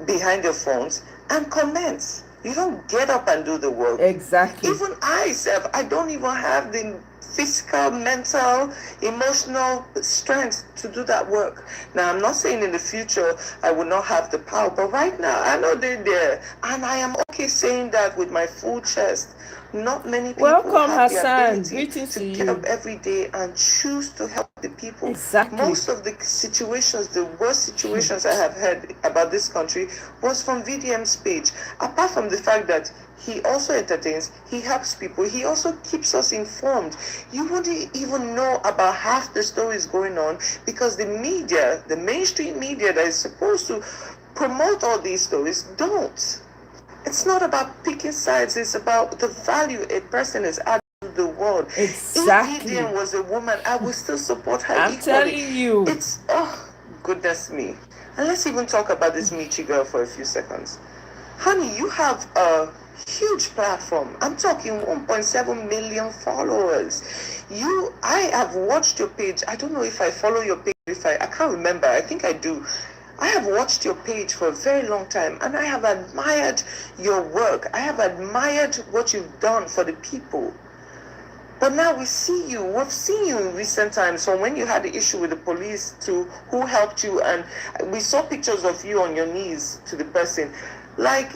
behind your phones, and comment. You don't get up and do the work. Exactly. Even I don't even have the physical, mental, emotional strength to do that work. Now, I'm not saying in the future I will not have the power, but right now I know they're there, and I am okay saying that with my full chest. Not many people have Hassan. the ability to get up every day and choose to help the people. Exactly. Most of the situations, the worst situations I have heard about this country was from VDM's page. Apart from the fact that he also entertains, he helps people, he also keeps us informed. You wouldn't even know about half the stories going on because the media, the mainstream media that is supposed to promote all these stories, don't. It's not about picking sides, it's about the value a person is adding to the world. Exactly. If Vivian was a woman, I would still support her I'm equally. telling you. It's, oh, goodness me. And let's even talk about this Michi girl for a few seconds. Honey, you have a huge platform. I'm talking 1.7 million followers. I have watched your page. I don't know if I follow your page, I can't remember. I think I do. I have watched your page for a very long time, and I have admired your work. I have admired what you've done for the people. But now we've seen you in recent times, from when you had the issue with the police to who helped you, and we saw pictures of you on your knees to the person. Like,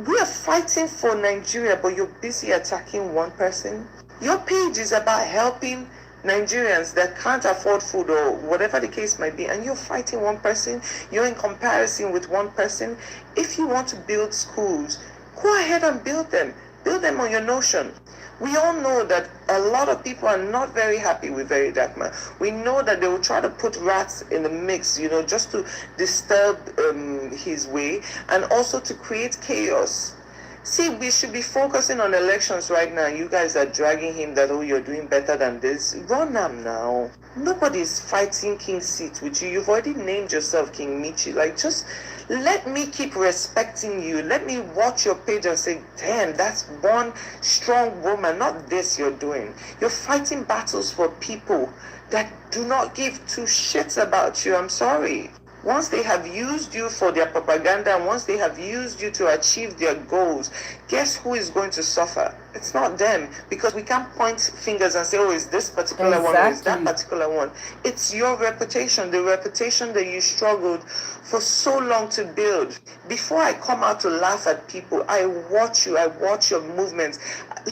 we are fighting for Nigeria, but you're busy attacking one person. Your page is about helping Nigerians that can't afford food or whatever the case might be, and you're fighting one person, you're in comparison with one person. If you want to build schools, go ahead and build them on your notion. We all know that a lot of people are not very happy with Very Dark Man. We know that they will try to put rats in the mix, just to disturb his way and also to create chaos. See, we should be focusing on elections right now. You guys are dragging him that, oh, you're doing better than this. Run them now. Nobody's fighting King's seat with you. You've already named yourself King Michi. Like, just let me keep respecting you. Let me watch your page and say, damn, that's one strong woman. Not this you're doing. You're fighting battles for people that do not give two shits about you. I'm sorry. Once they have used you for their propaganda, and once they have used you to achieve their goals, guess who is going to suffer? It's not them, because we can't point fingers and say, oh, it's this particular one, or it's that particular one. It's your reputation, the reputation that you struggled for so long to build. Before I come out to laugh at people, I watch you, I watch your movements.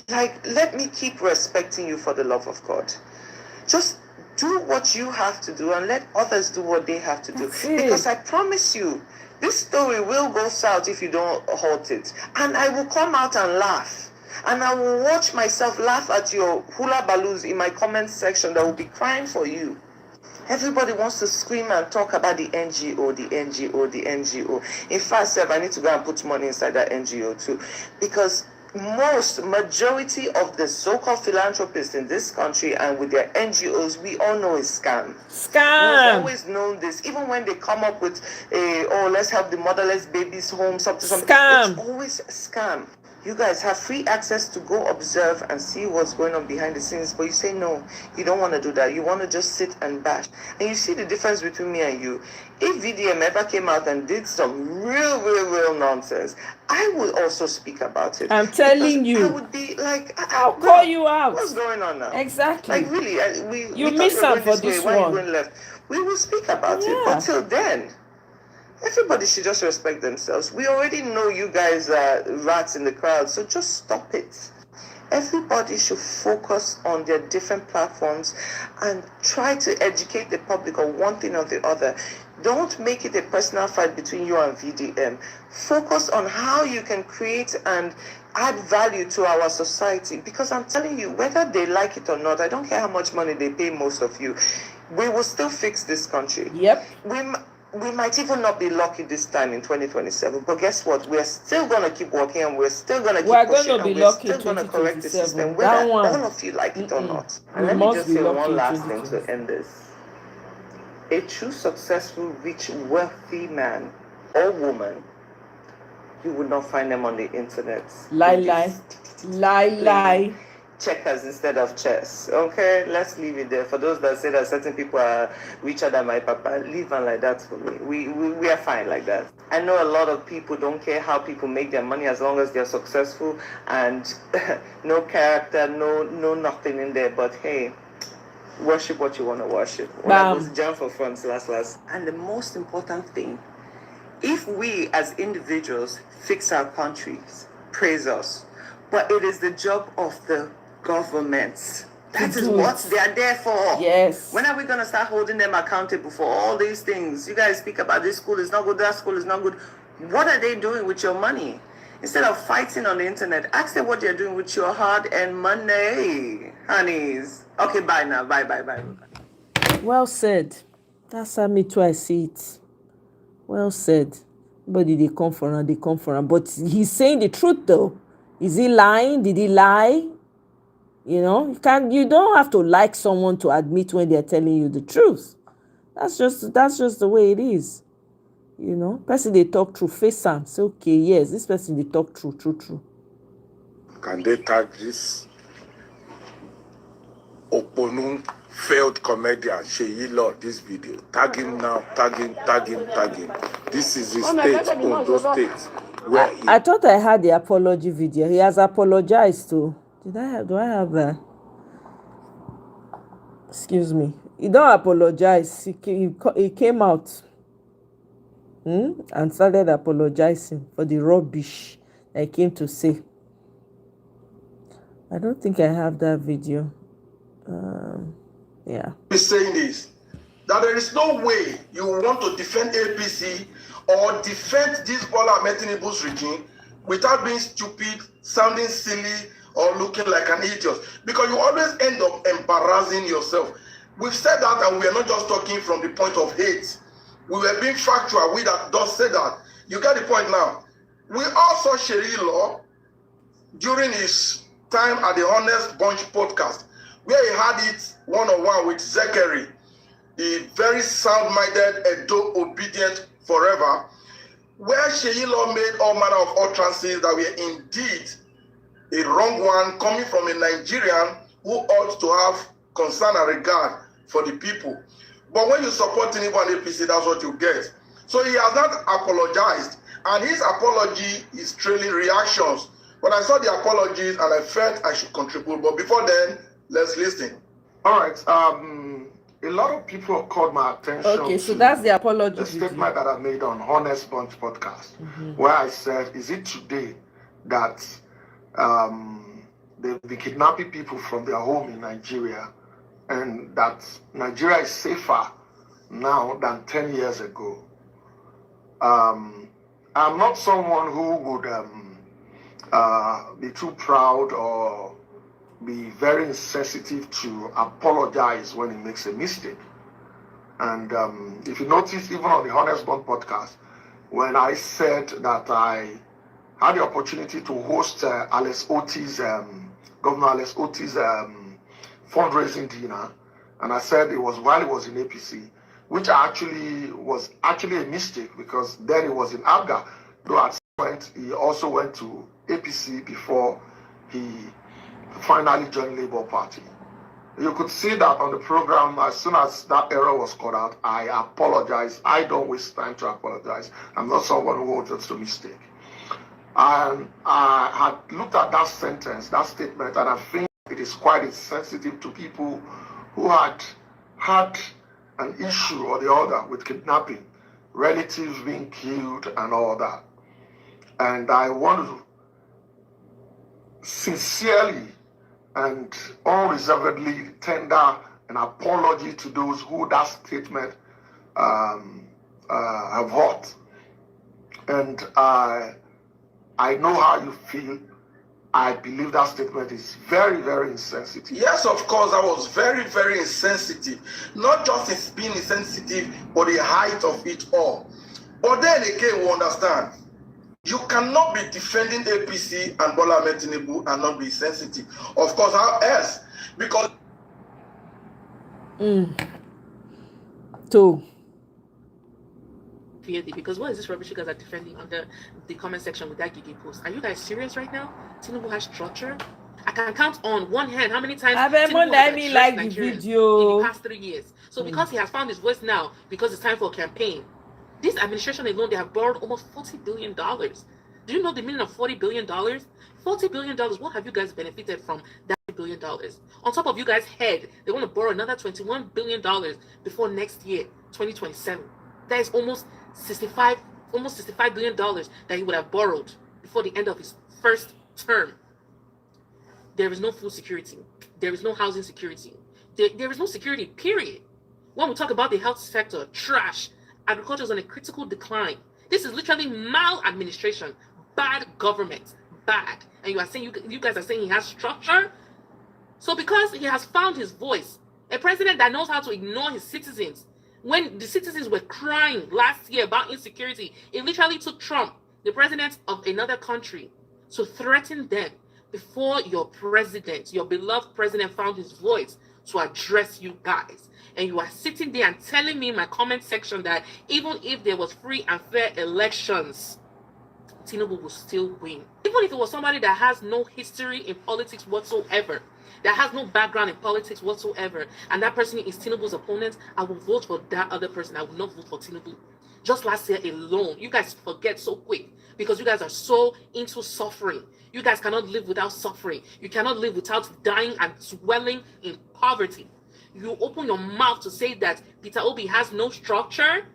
Like, let me keep respecting you for the love of God. Just do what you have to do and let others do what they have to do. Because I promise you, this story will go south if you don't halt it. And I will come out and laugh. And I will watch myself laugh at your hula balloons in my comment section that will be crying for you. Everybody wants to scream and talk about the NGO, the NGO, the NGO. In fact, I need to go and put money inside that NGO too. Because majority of the so-called philanthropists in this country and with their NGOs, we all know is scam. We've always known this. Even when they come up with let's help the motherless babies home, something. Scam. It's always scam. You guys have free access to go observe and see what's going on behind the scenes, but you say no, you don't want to do that. You want to just sit and bash. And you see the difference between me and you. If VDM ever came out and did some real nonsense, I would also speak about it. I'm telling you. I would be like, I'll call you out. What's going on now? Exactly. Like, really, you miss out for this one. Why are you going left? We will speak about it. But till then, everybody should just respect themselves. We already know you guys are rats in the crowd, so just stop it. Everybody should focus on their different platforms and try to educate the public on one thing or the other. Don't make it a personal fight between you and VDM. Focus on how you can create and add value to our society. Because I'm telling you, whether they like it or not, I don't care how much money they pay most of you, we will still fix this country. Yep. We might even not be lucky this time in 2027, but guess what? We're still going to keep working, and we're still going to keep pushing, and we're still going to correct the system, whether all of you like it or not. And let me just say one last thing to end this. A true, successful, rich, wealthy man or woman, you will not find them on the internet. Lie. Checkers instead of chess. Okay, let's leave it there. For those that say that certain people are richer than my papa, leave them like that for me. We are fine like that. I know a lot of people don't care how people make their money as long as they're successful and no character, no nothing in there. But hey, worship what you want to worship. That was jump for fun, last. And the most important thing, if we as individuals fix our countries, praise us. But it is the job of the governments. That is what they are there for. Yes. When are we going to start holding them accountable for all these things? You guys speak about this school is not good, that school is not good. What are they doing with your money? Instead of fighting on the internet, ask them what they're doing with your hard-earned money, honeys. Okay, bye now. Bye. Well said. That's how me too I see it. Well said. But they come for him. But he's saying the truth though. Is he lying? Did he lie? You know, you don't have to like someone to admit when they're telling you the truth. That's just the way it is. You know, person they talk true, face am. Say, okay, yes, this person they talk true. Can they tag this Oponum failed comedian Sheyi Lord this video? Tag him now, tag him. This is his state, Ondo State. I thought I had the apology video. He has apologized to. Do I have that? Excuse me. He don't apologize. He came out and started apologizing for the rubbish I came to say. I don't think I have that video. Yeah. He's saying this, that there is no way you want to defend APC or defend this Bola Ahmed Tinubu's regime without being stupid, sounding silly, or looking like an idiot. Because you always end up embarrassing yourself. We've said that, and we are not just talking from the point of hate. We were being factual. We that does say that. You get the point now. We also Sheyi Law during his time at the Honest Bunch podcast, where he had it one-on-one with Zachary, the very sound-minded, Edo obedient forever, where Sheyi Law made all manner of utterances that were indeed a wrong one coming from a Nigerian who ought to have concern and regard for the people. But when you support Tinubu and APC, that's what you get. So he has not apologized, and his apology is trailing reactions. But I saw the apologies and I felt I should contribute. But before then, let's listen. All right. A lot of people have called my attention. Okay, so that's the apology. The statement that I made on Honest Bunch podcast, where I said, is it today that they've been kidnapping people from their home in Nigeria, and that Nigeria is safer now than 10 years ago? I'm not someone who would be too proud or be very insensitive to apologize when he makes a mistake. And if you notice, even on the Honest Bond podcast, when I said that I had the opportunity to host Governor Alex Otti's fundraising dinner, and I said it was while he was in APC, which was actually a mistake, because then he was in ABGA, though at some point he also went to APC before he finally joined Labour Party. You could see that on the program. As soon as that error was caught out, I apologized. I don't waste time to apologize. I'm not someone who holds to mistake. And I had looked at that sentence, that statement, and I think it is quite insensitive to people who had had an issue or the other with kidnapping, relatives being killed and all that. And I want to sincerely and unreservedly tender an apology to those who that statement have hurt. And I know how you feel. I believe that statement is very, very insensitive. Yes, of course, I was very, very insensitive. Not just in being insensitive, but the height of it all. But then again, we understand. You cannot be defending APC and Bola Ahmed Tinubu and not be sensitive. Of course, how else? Because... Because what is this rubbish you guys are defending under the comment section with that Gigi post? Are you guys serious right now? Tinubu has structure. I can count on one hand how many times Tinubu has addressed Nigerians in the past 3 years. So because he has found his voice now, because it's time for a campaign, this administration alone, they have borrowed almost $40 billion. Do you know the meaning of $40 billion? $40 billion, what have you guys benefited from that $40 billion? On top of you guys' head, they want to borrow another $21 billion before next year, 2027. That is almost $65 billion that he would have borrowed before the end of his first term. There is no food security. There is no housing security. There is no security, period. When we talk about the health sector, trash, agriculture is on a critical decline. This is literally maladministration, bad government, bad. And you are saying, you guys are saying he has structure? So because he has found his voice, a president that knows how to ignore his citizens. When the citizens were crying last year about insecurity, it literally took Trump, the president of another country, to threaten them before your president, your beloved president, found his voice to address you guys. And you are sitting there and telling me in my comment section that even if there was free and fair elections, Tinubu will still win. Even if it was somebody that has no history in politics whatsoever, that has no background in politics whatsoever, and that person is Tinubu's opponent, I will vote for that other person. I will not vote for Tinubu. Just last year alone, you guys forget so quick because you guys are so into suffering. You guys cannot live without suffering. You cannot live without dying and dwelling in poverty. You open your mouth to say that Peter Obi has no structure,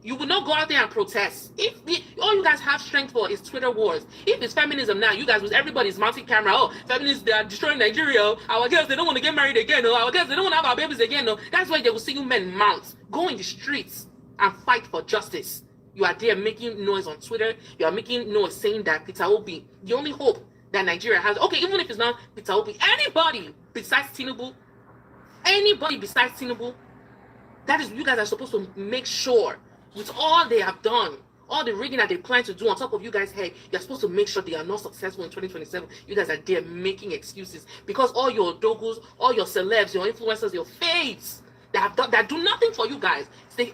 you will not go out there and protest. If all you guys have strength for is Twitter wars. If it's feminism now, you guys with everybody's mounting camera. Oh, feminists, they are destroying Nigeria. Oh, our girls, they don't want to get married again. Oh, our girls, they don't want to have our babies again. Oh, that's why they will see you men mount. Go in the streets and fight for justice. You are there making noise on Twitter. You are making noise saying that Peter Obi, the only hope that Nigeria has. Okay, even if it's not Peter Obi, anybody besides Tinubu, that is, you guys are supposed to make sure with all they have done, all the rigging that they plan to do on top of you guys' head, you're supposed to make sure they are not successful in 2027. You guys are there making excuses because all your doggos, all your celebs, your influencers, your faves that do nothing for you guys.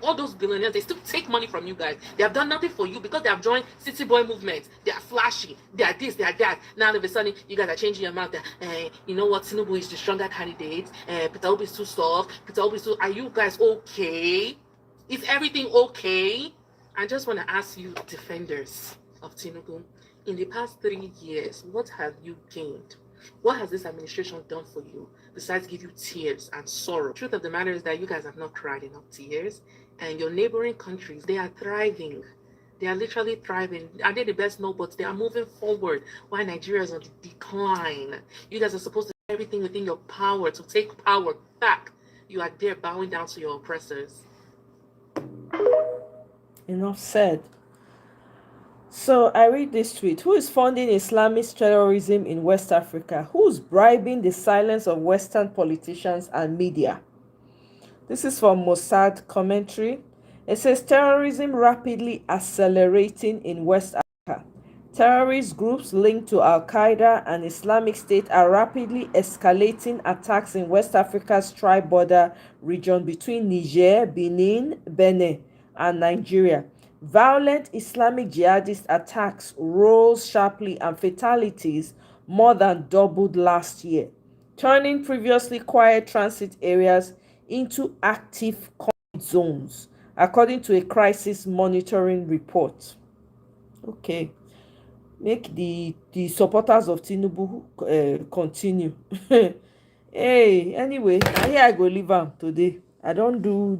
All those billionaires, they still take money from you guys. They have done nothing for you because they have joined City Boy movement. They are flashy. They are this, they are that. Now all of a sudden, you guys are changing your mouth that, you know what, Tinubu is the stronger candidate. Peter Obi is too soft. Peter Obi is too... Are you guys okay? Is everything okay? I just want to ask you, defenders of Tinubu, in the past 3 years, what have you gained? What has this administration done for you besides give you tears and sorrow? The truth of the matter is that you guys have not cried enough tears, and your neighboring countries, they are thriving. They are literally thriving. Are they the best? No, but they are moving forward while Nigeria is on the decline. You guys are supposed to do everything within your power to take power back. You are there bowing down to your oppressors. Enough said. So I read this tweet. Who is funding Islamist terrorism in West Africa? Who is bribing the silence of Western politicians and media? This is from Mossad commentary. It says terrorism rapidly accelerating in West Africa. Terrorist groups linked to Al-Qaeda and Islamic State are rapidly escalating attacks in West Africa's tri-border region between Niger, Benin, and Nigeria. Violent Islamic jihadist attacks rose sharply and fatalities more than doubled last year, turning previously quiet transit areas into active conflict zones, according to a crisis monitoring report. Okay, make the supporters of Tinubu continue. Hey, anyway, here I go leave am today. I don't do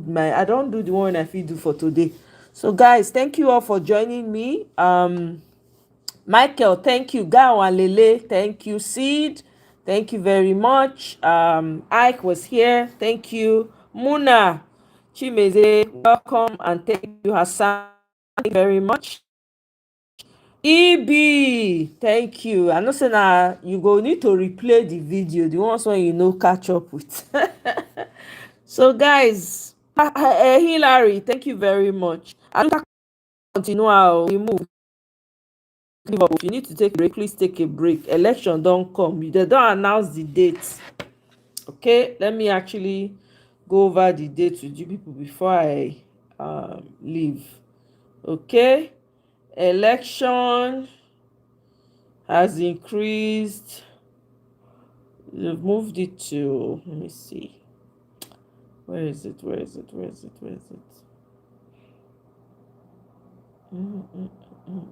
the one I fit do for today. So guys, thank you all for joining me. Michael, thank you. Gawa Lele, thank you. Seed, thank you very much. Ike was here, thank you. Muna, Chimeze, welcome, and thank you, Hassan. Thank you very much. EB, thank you. I know say now you go need to replay the video, the ones when you know catch up with. So guys, Hillary, thank you very much. I don't continue how we move. If you need to take a break, please take a break. Election don't come. They don't announce the date. Okay, let me actually go over the date with you people before I leave. Okay, election has increased. They've moved it to, let me see, where is it? Mm, mm, mm, mm.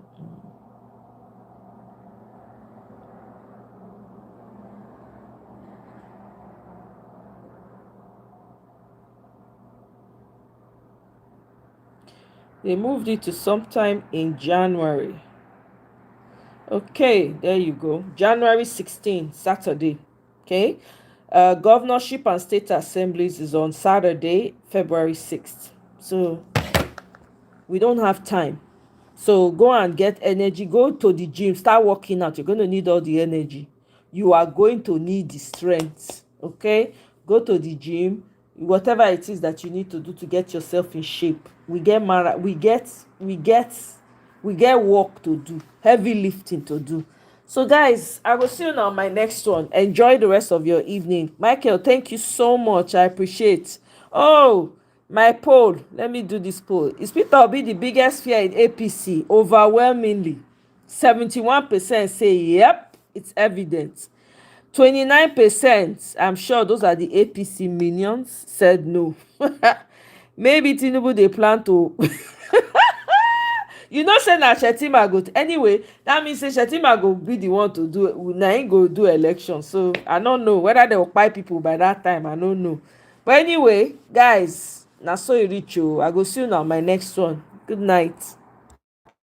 They moved it to sometime in January. Okay, there you go. January 16, Saturday. Okay. Governorship and state assemblies is on Saturday, February 6th. So we don't have time. So go and get energy. Go to the gym. Start working out. You're going to need all the energy. You are going to need the strength. Okay? Go to the gym. Whatever it is that you need to do to get yourself in shape. We get work to do. Heavy lifting to do. So guys, I will see you on my next one. Enjoy the rest of your evening. Michael, thank you so much. I appreciate. Oh, my poll. Let me do this poll. Is Peter Obi the biggest fear in APC? Overwhelmingly. 71% say yep, it's evident. 29%, I'm sure those are the APC minions, said no. Maybe Tinubu they plan to you know say na Shetima go anyway, that means say Shetima go be the one to do, na him go do election. So I don't know whether they will buy people by that time. I don't know. But anyway, guys, na so e reach o. I go see you on my next one. Good night.